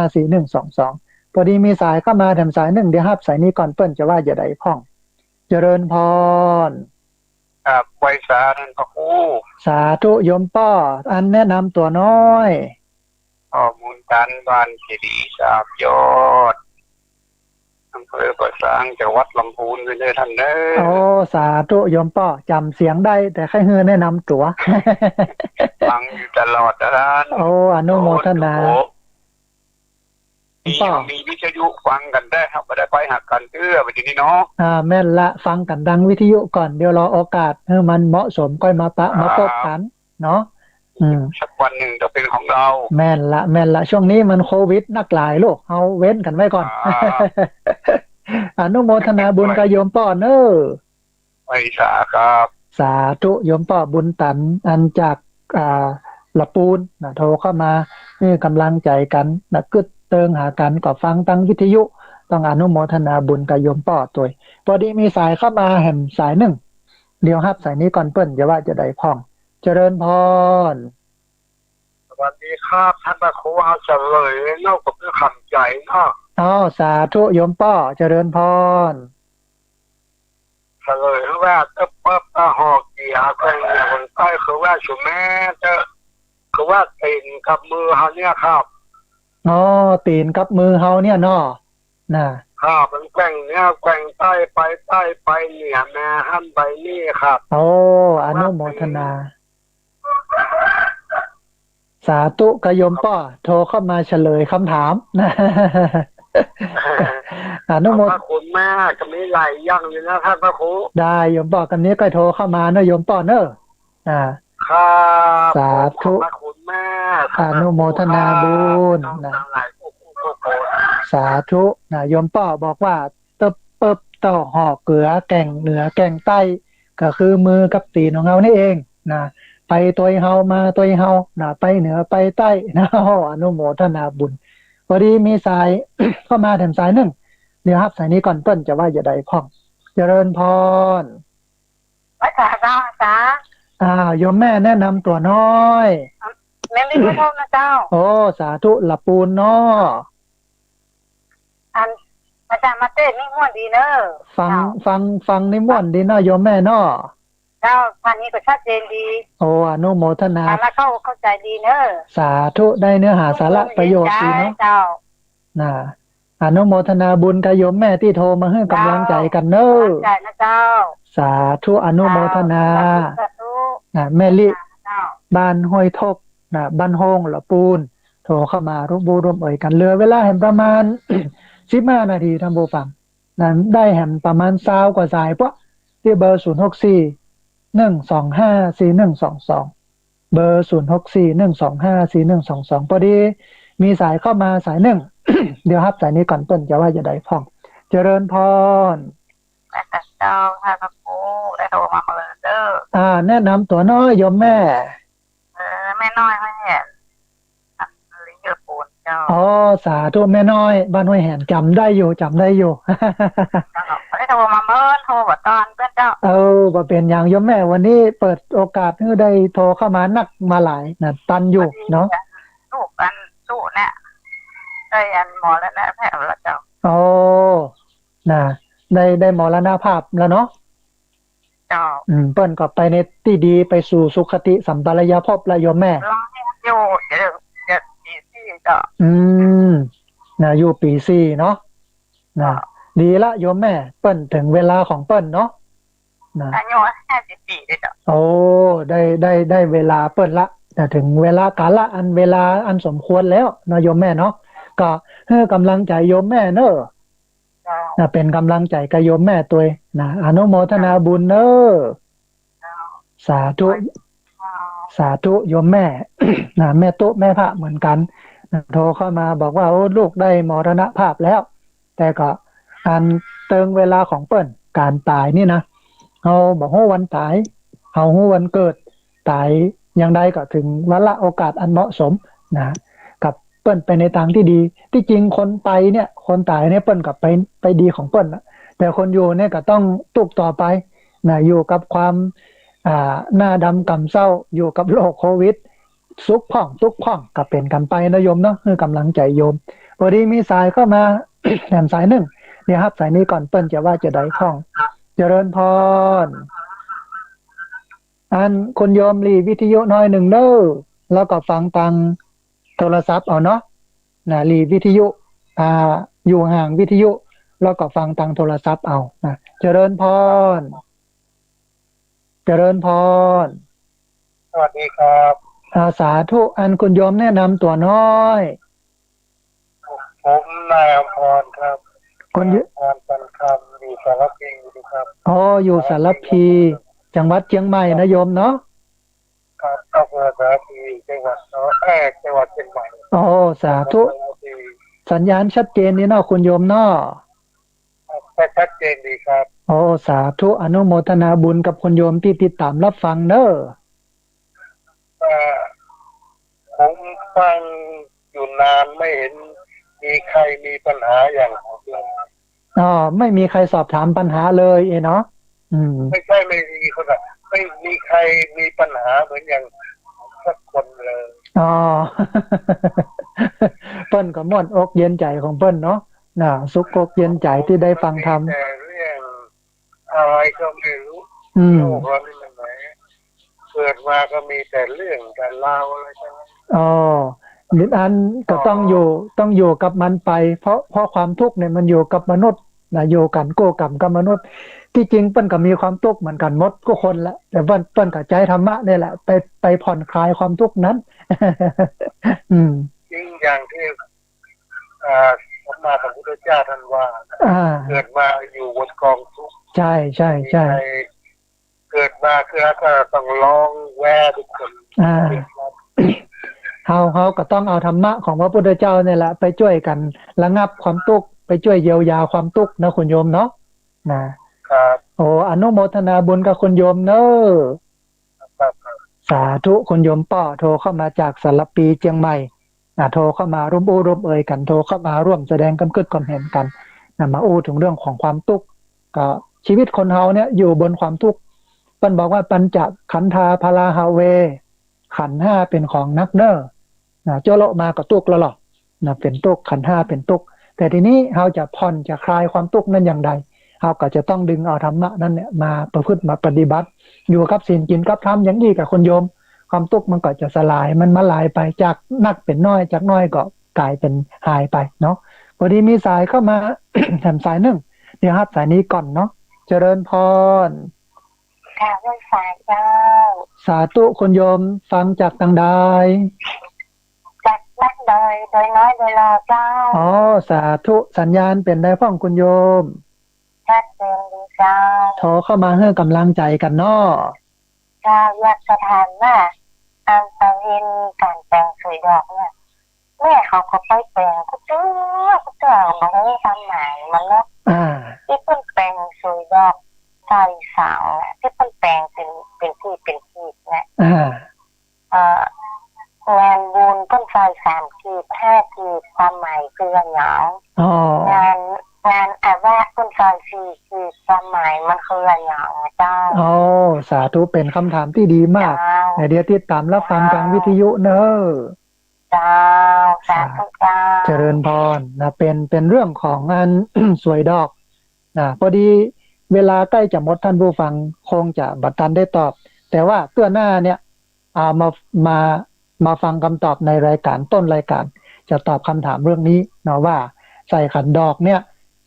064-125-4122พอดีมีสายเข้ามาแถมสาย1เดี๋ยวรับสายนี้ก่อนเปิ้นจะว่าอย่าได้พ้องเจริญพร
ไว้สาธุพระครู
สาธุโยมป้ออันแนะนำตัวน้อย
ข้อมูลการบ้านเจดีย์สามยอดอำเภอประสางจังหวัดลำพูนเลยท่านเด้อ
โอ้สาธุโยมป้อจำเสียงได้แต่ใครเฮือแนะนำตัว
ฟังอยู่ตลอดท่าน
โอ้อนุโมทนา
มีวิทยุฟังกันได้ครับไม่ได้ไปหักกันไปทีนี้เนาะ
แม่นละฟังกันดังวิทยุก่อนเดี๋ยวรอโอกาสให้มันเหมาะสมค่อยมาพบกันเนาะ
สักวันหนึ่งจะเป็นของเรา
แม่นละช่วงนี้มันโควิดนักหลายโลกเอาเว้นกันไว้ก่อน อนุโมทนาบุญกับโยมป้อเนอ
ไปสาครับ
สาธุโยมป้อบุญตันอันจากอ่าละปูนนะโทรเข้ามานี่กำลังใจกันนะกึดเติงหากันก็ฟังตั้งวิทยุ ต้องอนุโมทนาบุญกับโยมป้อตัวพอดีมีสายเข้ามาแห่มสายหนึ่งเดี๋ยวฮับสายนี้ก่อนเปิ้นจะว่าจะได้พ่องเจริญพร
สวัสดีครับท่านพระครูเอาเฉลยนอกกับเรื่องคำใจเนาะ
อ๋อสาธุโยมป้อเจริญพร
เฉลยว่าจะเปิดตาหอกเกียร์เป็นคนใต้คือว่าชุมแม่จะคือว่าตีนกับมือเขาเนี่ยครับ
อ๋อตีนกับมือเฮาเนี่ยเนาะน่ะ
ครับมันแกว่งเนี่ยแกว่งใต้ไปเหนี่ยแม่หันไปนี่ครับ
โอ้อนุโมทนา สาธุกบโยมป้อโทรเข้ามาเฉลยคำถามนะ อนุโม
ขอบพระคุณมากจะมีหลายอย่างเลยนะท่านพระครู
ได้โยมป้อกันนี้ก็โทรเข้ามาเนอะโยมป้อเนอะ
ครับ
สาธุ
ขอบพระคุณมาก
อนุโมทนาบุญ
ต้อง
นะ
ทั้งหลายผู้คน
สาธุนะโยมป้อบอกว่าเติบเปิบต่อหอกเกลือแก่งเหนือแก่งใต้ก็คือมือกับตีนของเรานี่เองนะไปตัวเฮามาตัวเฮานะไปเหนือไปใต้นะ อนุโมทนาบุญพอดีมีสาย เข้ามาแถมสายหนึ่งเดี๋ยวครับสายนี้ก่อนเปิ้นจะว่าจะได้พ่องเจริญพร
ภาษาเจ้าจ้า
โยมแม่แนะนำตัวน้อย
แม่ไม่รู้ทงนะเจ้า
โอ้สาธุละปูนเนาะ
อันอาจารย์มาเต้นนี่ม่วนดีเนอะ
ฟังนิมนต์ดีเนาะโยมแม่เนาะ
เจ้าพันนี้ก็ชัดเจนดี
โอ้อนุโมทนา
อ่านแล้วเข้าใจดีเนอะ
สาธุได้เนื้อหาสาระประโยชน์ดีเนาะ
เจ้า
นะอนุโมทนาบุญกับโยมแม่ที่โทรมาให้กำลังใจกันเนอะ
ใจนะเจ้า
สาธุอนุโมทนา
สาธุ
นะแม่ลิ
เจ้า
บ้านห้วยทกนะบ้านโฮงละปูน โทรเข้ามาร่วมบูร่วมเอ่ยกันเหลือเวลาแห่งประมาณ 15 นาทีทำโบฟังนั้นได้แห่งประมาณ20กว่าสายปะที่เบอร์064 125 4122เบอร์064 125 4122พอดีมีสายเข้ามาสายหนึ่ง เดี๋ยวครับสายนี้ก่อนต้นจะว่าจะได้พ่องเจริญพร
แต่เจ้าท่านพระครูได้โทรมาเลยเด้อ
แนะนำตัวน้อยโยมแม่
แม่น้อยไม่เห็นลิงเกอร์ปูนเจ้า
อ๋อสาธุแม่น้อยบ้านห้วยแหนจำได้อยู่
ได้โทรมาเมื่อโทรว่าตอนเพื่อนเจ้า
ว่าเป็นอย่างโยมแม่วันนี้เปิดโอกาสให้ได้โทรเข้ามานักมาหลายนะตันอยู่เนาะ
ลูกกันสู้เนี่ยได้อันหมอแล้วนะแพทย์แล้วเจ้า
โอ้นะได้มรณภาพแล้วเนาะ
เจ้า
เปิ้นก็ไปในที่ดีไปสู่สุคติสัมปรายภพละโยมแม่
ร้องให้อยู่เดี๋ยวดีที่เจ้า
นะอยู่ปี4เนาะนะดีละโยมแม่เปิ้นถึงเวลาของเปิ้นเนาะนะ
อายุ50 ปีเจ้า
โอ้ได้เวลาเปิ้นละแต่ถึงเวลากาละเวลาอันสมควรแล้วเนาะโยมแม่เนาะก็ให้กำลังใจโยมแม่เนอะนะเป็นกำลังใจกับโยมแม่ตัวนะอนุโมทนาบุญเนอะสาธุสาธุโยมแม่ นะแม่ตุ๊แม่พระเหมือนกันนะโทรเข้ามาบอกว่าโอ้ลูกได้มรณภาพแล้ว แต่ก็อันเติงเวลาของเปิ้นการตายนี่นะเอาบอกว่าวันตายเอาวันเกิดตายอย่างใดก็ถึงวาระโอกาสอันเหมาะสมนะกับเปิ้นไปในทางที่ดีที่จริงคนไปเนี่ยคนตายเนี่ยเปิ้นกับไปดีของเปิ้นนะแต่คนอยู่เนี่ยก็ต้องตุกต่อไปนะอยู่กับความหน้าดำกำเศร้าอยู่กับโรคโควิดสุขพ่องทุกข์พ่องก็เป็นกันไปนะโยมเนาะคือกำลังใจโยมพอดีมีสายเข้ามา แถมสายหนึ่งเดี๋ยวครับสายนี้ก่อนเปิ้นจะว่าจะได้พ่องเจริญพรอันคุณโยมรีวิทยุน้อยหนึ่งเด้อแล้วก็ฟังตังโทรศัพท์เอาเนาะนะรีวิทยุอยู่ห่างวิทยุแล้วก็ฟังตังโทรศัพท์เอานะเจริญพรเจริญพร
สวัสดีครับ
สาธุอันคุณโยมแนะนำตัวน้อย
ผมนายอภรครับ
คนเยอะ
อภรปันคำอยู่สารพีครับ
อยู่สารพี จังหวัดเชียงใหม่นะโยมเนาะ
ครับอำเภอสารพีจังหวัดจังหวัดเชียงใหม่
สาธุสัญญาณชัดเจนนี่เนาะคุณโยมเนาะ
ชัดเจนดีครับ
โอ้สาธุอนุโมทนาบุญกับคุณโยมที่ติดตามรับฟังเนอะ
ผมฟังอยู่นานไม่เห็นมีใครมีปัญหาอย่างผมเลย
อ๋อไม่มีใครสอบถามปัญหาเลยเนาะ
ไม่ใช่ไม่มีคนอ่ะไม่มีใครมีปัญหาเหมือนอย่างสักคนเลย
อ๋อ เปิ้นก็ม่วนอกเย็นใจของเปิ้นเนาะน่ะสุขอกเย็นใจที่ได้ฟังธรรม
แต่เรื่องอะไรก็ไม่รู้โลกเรานี่มันไหนเกิดมาก็มีแต่เรื่องแต่ราวอะไรทั้งนั้น
อ๋อนิดอันก็ต้องอยู่กับมันไปเพราะความทุกข์เนี่ยมันอยู่กับมนุษย์นะอยู่กันโกกรรมกับมนุษย์ที่จริงเปิ้นก็มีความทุกข์เหมือนกันหมดทุกคนแหละแต่เปิ้นก็ใจธรรมะนี่แหละไปผ่อนคลายความทุกข์นั้น
จริงอย่างที่สัมมาสัมพุทธเจ้าท่านว่าเกิดมาอยู่บนกองทุกข์
ใช่ใช่ใช่
เกิดมาคือก็ต้องร้องแวทุกคน
เขาก็ต้องเอาธรรมะของพระพุทธเจ้าเนี่ยแหละไปช่วยกันระงับความทุกข์ไปช่วยเยียวยาความทุกข์นะคุณโยมเนาะ
นะครับ
โอ้อนุโมทนาบุญกับคุณโยมเนอะสาธุคุณโยมป้อโทรเข้ามาจากสารปีเชียงใหม่โทรเข้ามาร่วมอู้ร่วมเอ่ยกันโทรเข้ามาร่วมแสดงความคิดความเห็นกันมาอู้ถึงเรื่องของความทุกข์ก็ชีวิตคนเฮาเนี่ยอยู่บนความทุกข์เพิ่นบอกว่าปัญจขันธาพลาหาเวขันธ์ห้าเป็นของนักเน้อโจโลมาก็ทุกข์แล้วหรอเป็นทุกข์ขันธ์ห้าเป็นทุกข์แต่ทีนี้เราจะผ่อนจะคลายความทุกข์นั้นอย่างไรเราก็จะต้องดึงเอาธรรมะนั้นเนี่ยมาประพฤติมาปฏิบัติอยู่กับศีลกินกับธรรมอย่างนี้กับคนโยมความทุกข์มันก็จะสลายมันมาลายไปจากนักเป็นน้อยจากน้อยก็กลายเป็นหายไปเนาะพอดีมีสายเข้ามา แถมสายหนึ่งเดี๋ยวครับสายนี้ก่อนเนาะเจริญพร
ค่ะเรื่องสายเจ้า
สาธุคุณโยมฟังจากทางใด
จากนักโดยน้อยโดยรอเจ้า
อ๋อสาธุสัญญาณเป็นได้พ่องคุณโยม
ชัดเจนดีเจ้า
โทรเข้ามาให้กำลังใจกันเนาะ
เจ้าอยากจะถามว่าอันตอนเรียนการแต่งสวยดอกเนี่ยแม่เขาก็ไปแต่งก็เจ้าบอกว่าความหมายมันเนาะที่เพิ่นแต่งสวยดอกใจสาวที่เพิ่นแต่งเป็นที่นะงานบุญต้นไทร3 กีบ 5 กีบความหมายคืออย่างงานอาว่าต้นไทร4 กีบความหมายมันคืออย่างเจ้า
โอ้สาธุเป็นคำถามที่ดีมากเดี๋ยวติดตามรับฟังทางวิทยุเนอะ
เจ้าสาธุเจ้า
เจริญพรเป็นเรื่องของงาน สวยดอกพอดีเวลาใกล้จะหมดท่านผู้ฟังคงจะบัดทันได้ตอบแต่ว่าเตื้อหน้าเนี่ยมาฟังคำตอบในรายการต้นรายการจะตอบคำถามเรื่องนี้เนาะว่าใส่ขันดอกเนี่ย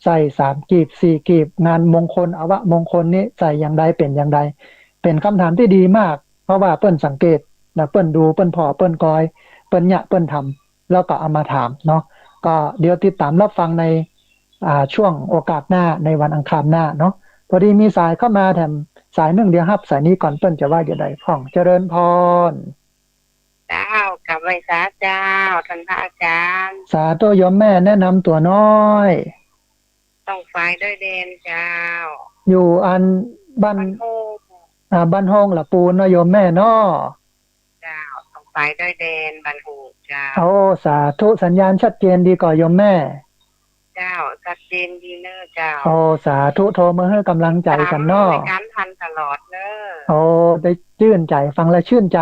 ใส่3 กีบ 4 กีบงานมงคลอวะมงคลนี้ใส่อย่างใดเป็นอย่างใดเป็นคำถามที่ดีมากเพราะว่าเปิ้นสังเกตเปิ้นดูเปิ้นพอเปิ้นกอยเปิ้นเนี่ยเปิ้นทำแล้วก็เอามาถามเนาะก็เดี๋ยวติดตามรับฟังในช่วงโอกาสหน้าในวันอังคารหน้าเนาะพอดีมีสายเข้ามาแถมสายหนึ่งเดียวครับสายนี้ก่อนเปิ้นจะว่าอย่างไรพ่องเจริญพร
เจ้ากับไว้สาเจ้าท่านพระอาจารย์
สาธุโยมแม่แนะนำตัวน้อย
ต้องฝ่ายด้วยเดนเจ้า
อยู่อันบ้านห้องละปูนเนาะโยมแม่เนาะ
เจ้าต้องฝ่ายด้วยเดนบ้านหูเจ้า
โอ้สาธุสัญญาณชัดเจนดีกว่าโยมแม่
เจ้าชัดเจนดีเนอะเจ้า
โอ้สาธุโทรมาให้กำลังใจกันเนาะ
การทันตลอดเนอะ
โอ้ได้ชื่นใจฟังแล้วชื่นใจ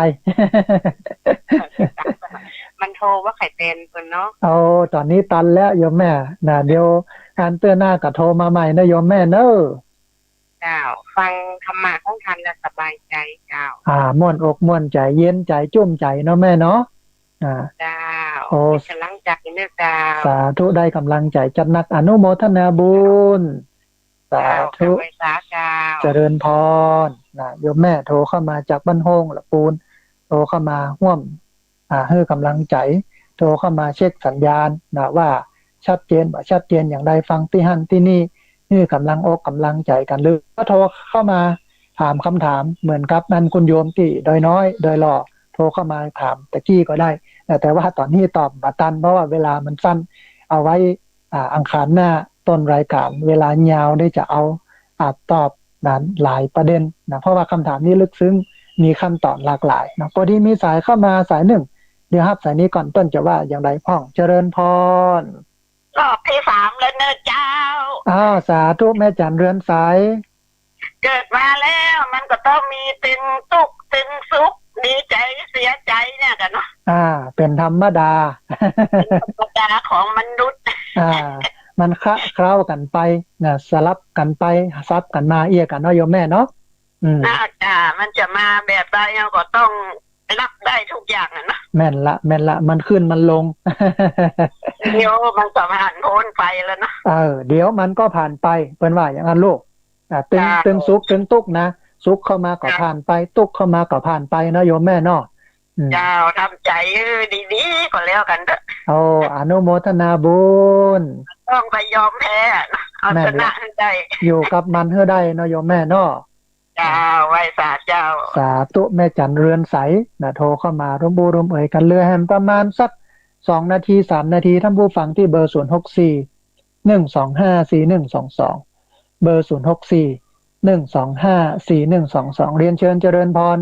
มันโทรว่าไข่เต็นคนเนาะ
โอ้ตอนนี้ตันแล้วโยมแม่เดี๋ยวการเตือนหน้าก็โทรมาใหม่นะโยมแม่เนอะ
เจ้าฟังธรรมะของท่านแล้วสบายใจเจ้า
ม่วนอกม่วนใจเย็นใจจุ่มใจเนาะแม่เนาะ
เจ้าโอ้กำลังใจเนื้อเจ้า
สาธุได้กำลังใจจัดนักอนุโมทนาบุญสาธุเจริญพรโยมแม่โทรเข้ามาจากบ้านห้องละปูนโทรเข้ามาห่วมให้กำลังใจโทรเข้ามาเช็คสัญญาณว่าชัดเจนว่าชัดเจนอย่างไรฟังที่หั่นที่นี่ให้กำลังอกกำลังใจกันหรือก็โทรเข้ามาถามคำถามเหมือนกับนั่นคุณโยมที่โดยน้อยโดยหล่อโทรเข้ามาถามตะกี้ก็ได้แต่ว่าตอนนี้ตอบบัตันเพราะว่าเวลามันสั้นเอาไว้อังคารหน้า ต้นรายการเวลายาวได้จะเอาอาจตอบนั้นหลายประเด็นนะเพราะว่าคำถามนี้ลึกซึ้งมีคำตอบหลากหลายนะพอดีมีสายเข้ามาสายหนึ่งเดี๋ยวครับสายนี้ก่อนต้นจะว่าอย่างไรพ่องเจริญพร
รอบที่3แล้วเนอะเจ้า
สาธุแม่จันเรือนสาย
เกิดมาแล้วมันก็ต้องมีตึงตุกตึงสุขดีใจเสียใจเนี่ยกันเนาะ
เป็นธรรมดา
ธรรมดาของมนุษย์
มันเคล้ากันไปนะสลับกันไปซับกันมาเอียกันเนาะโยมแม่เนาะ
มันจะมาแบบใดเราก็ต้องรับได้ทุกอย่างนะ
แม่นละมันขึ้นมันลง
เดี๋ยวมันก็ผ่านพ้นไปแล้วนะ
เดี๋ยวมันก็ผ่านไปเป็นว่าอย่างนั้นลูกตึงสุขตึงตุกนะสุขเข้ามาก็ผ่านไปตุกเข้ามาก็ผ่านไปเนาะโยมแม่เนาะ
เจ้าทำใจดีๆก็แล้วกันเถอะ
อนุโมทนาบุญ
ต้องไปยอมแพ้เอาชนะให้ได้
อยู่กับมันให้ได้เนาะโยมแม่เนาะ
เจ้าไหว้เจ้า
สาธุแม่จันเรือนใสนะโทรเข้ามาร่วมบุญร่วมเอ่ยกันเรือแฮมประมาณสัก2 นาที3 นาทีท่านผู้ฟังที่เบอร์064 125 4122เบอร์064 125 4122เรียนเชิญเจริญพร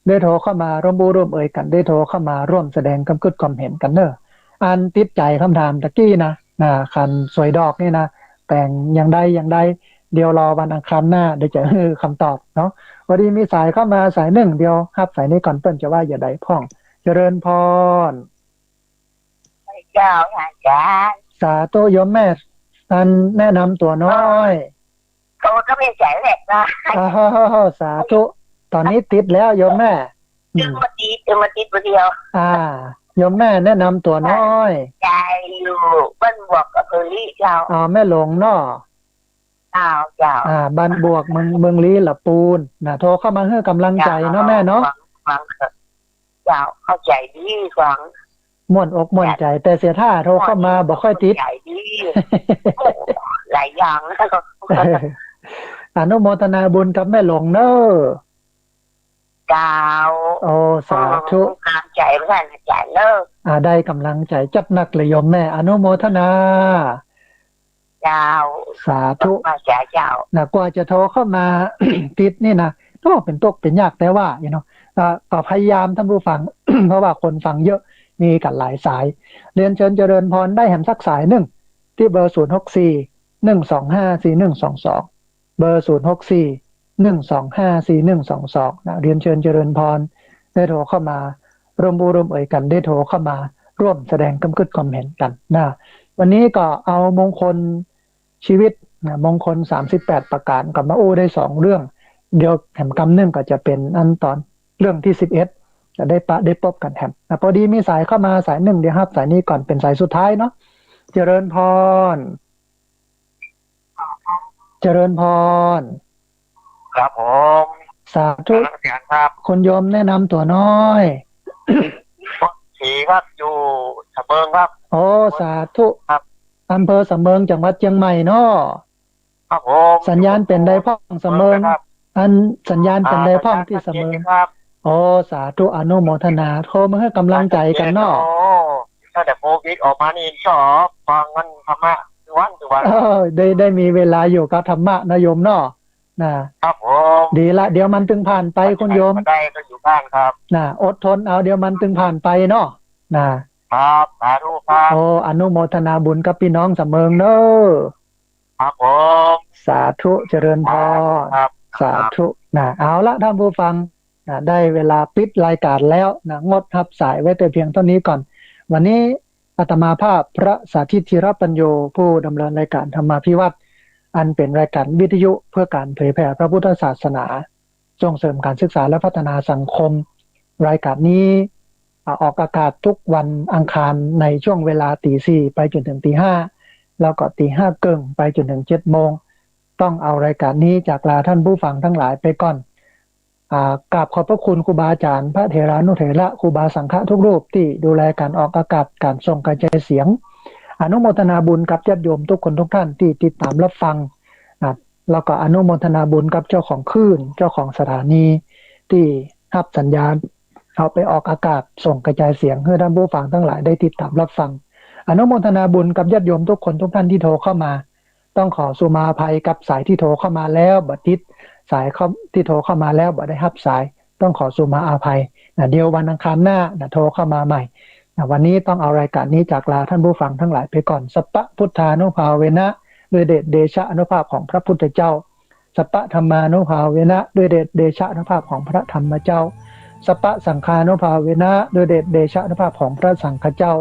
ได้โทรเข้ามาร่วมบุญร่วมเอ่ยกันได้โทรเข้ามาร่วมแสดงคำคิดความเห็นกันเนอะอันติดใจคำถามตะกี้นะคันสวยดอกนี่นะแต่งอย่างใดเดี๋ยวรอวันอังคารหน้าเดี๋ยวจะคำตอบเนาะวันนี้มีสายเข้ามาสายหนึ่งเดียวครับสายนี้ก่อนเปิ้นจะว่าอย่าใดพ่องเจริญพร
เจ้าอาจารย์
สาธุโยมแม่ท่านแนะนำตัวน้อย
เขาก็ไม่ใจแหลกนะ
สาธุตอนนี้ติดแล้วโยมแม่
จึงมาติดเดียว
โยมแม่แนะนำตัวน้อย
ใจอยู่บ้านบวกกับลี่เจ้า
แม่หลงเนาะ
เจ้า
บ้านบวกเมืองลี้ละปูนโทรเข้ามาให้กำลังใจเนาะแม่เนาะ
ฟังเจ้าเข้าใจดีฟัง
ม่วนอกม่วนใจแต่เสียท่าโทรเข้ามาบ่ค่อยติด
หลายอย่างแล้วก็
อนุโมทนาบุญกับแม่หลงเนอะ
เจ้า
สาธุ
กำลังใจเพื่อนใจเนอะ
ได้กำลังใจจัดหนักเลยโยมแม่อนุโมทนา
เจ้า
สาธุ
เจ้
ากว่าจะโทรเข้ามา ติดนี่นะก็เป็นตกเป็นยากแต่ว่าก็พยายามท่านผู้ฟัง เพราะว่าคนฟังเยอะมีกันหลายสายเรียนเชิญเจริญพรได้แหมสักสายหนึ่งที่เบอร์064 125 4122เบอร์064 125 4122เรียนเชิญเจริญพรได้โทรเข้ามาร่วมบุญร่วมเอ่ยกันได้โทรเข้ามาร่วมแสดงคำคิดความเห็นกันวันนี้ก็เอามงคลชีวิตมงคล38ประการกับมาได้2เรื่องเดี๋ยวแหมกำนึงก็จะเป็นอันตอนเรื่องที่11จะได้พบกันแหมพอดีมีสายเข้ามาสายหนึ่งเดี๋ยวครับสายนี้ก่อนเป็นสายสุดท้ายเนาะเจริญพร
ครับผม
สาธุ
ครับ
คนโยมแนะนำตัวน้อย
สีครับอยู่สำเมิงครับ
สาธุ
ครับ
อำเภอสำเมิงจังหวัดเชียงใหม่เนาะ
ครับผม
สัญญาณเป็นไดพ่องสำเมิงสัญญาณเป็นไดพ่องที่สำเมิง
ครับ
สาธุอนุโมทนาโทรมาให้กำลังใจกันเนาะ
ถ้าแต่โควิดออกมานี่ชอบฟังมันธรรมะทุกวัน
ได้มีเวลาอยู่กับธรรมะนะโยมเนาะ
ครับผม
ดีละเดี๋ยวมันตึงผ่านไปคุณโยม
ได้ก็อยู่บ้านครับ
อดทนเอาเดี๋ยวมันตึงผ่านไปเนาะ
ครับสาธุครับ
อนุโมทนาบุญกับพี่น้องสำเมิงเนอะ
ครับผม
สาธุเจริญพรสาธุเอาละท่านผู้ฟังได้เวลาปิดรายการแล้วงดรับสายไว้แต่เพียงเท่านี้ก่อนวันนี้อาตมาภาพพระสาธิตธิรปัญโยผู้ดำเนินรายการธรรมาภิวัตรอันเป็นรายการวิทยุเพื่อการเผยแผ่พระพุทธศาสนาส่งเสริมการศึกษาและพัฒนาสังคมรายการนี้ออกอากาศทุกวันอังคารในช่วงเวลา 4:00 ไปจนถึง 5:00 แล้วก็ 5:30 ครึ่งไปจนถึง 7:00 นต้องเอารายการนี้จากลาท่านผู้ฟังทั้งหลายไปก่อนกราบขอบพระคุณครูบาอาจารย์พระเถรานุเถระครูบาสังฆะทุกรูปที่ดูแลการออกอากาศการส่งกระจายเสียงอนุโมทนาบุญกับญาติโยมทุกคนทุกท่านที่ติดตามรับฟังแล้วก็อนุโมทนาบุญกับเจ้าของคลื่นเจ้าของสถานีที่รับสัญญาณเอาไปออกอากาศส่งกระจายเสียงให้ท่านผู้ฟังทั้งหลายได้ติดตามรับฟัง อนุโมทนาบุญกับญาติโยมทุกคนทุกท่านที่โทรเข้ามาต้องขอสุมาภัยกับสายที่โทรเข้ามาแล้วบัดติดสายที่โทรเข้ามาแล้วบัดได้รับสายต้องขอสุมาอาภัยเดี๋ยววันอังคารหน้าโทรเข้ามาใหม่วันนี้ต้องเอารายการนี้จากลาท่านผู้ฟังทั้งหลายไปก่อนสัพพะพุทธานุภาเวนะด้วยเดชเดชะอนุภาพของพระพุทธเจ้าสัพพะธรรมานุภาเวนะด้วยเดชเดชะอนุภาพของพระธรรมเจ้าสัพพะสังฆานุภาเวนะด้วยเดชเดชะอนุภาพของพระสังฆเจ้า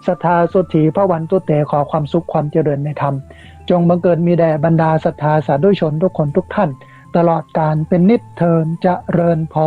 ศรัทธาสุทธีพระวันตุเตขอความสุขความเจริญในธรรมจงบังเกิดมีแด่บรรดาศรัทธาสาธุชนทุกคนทุกท่านตลอดกาลเป็นนิจเทินเจริญพร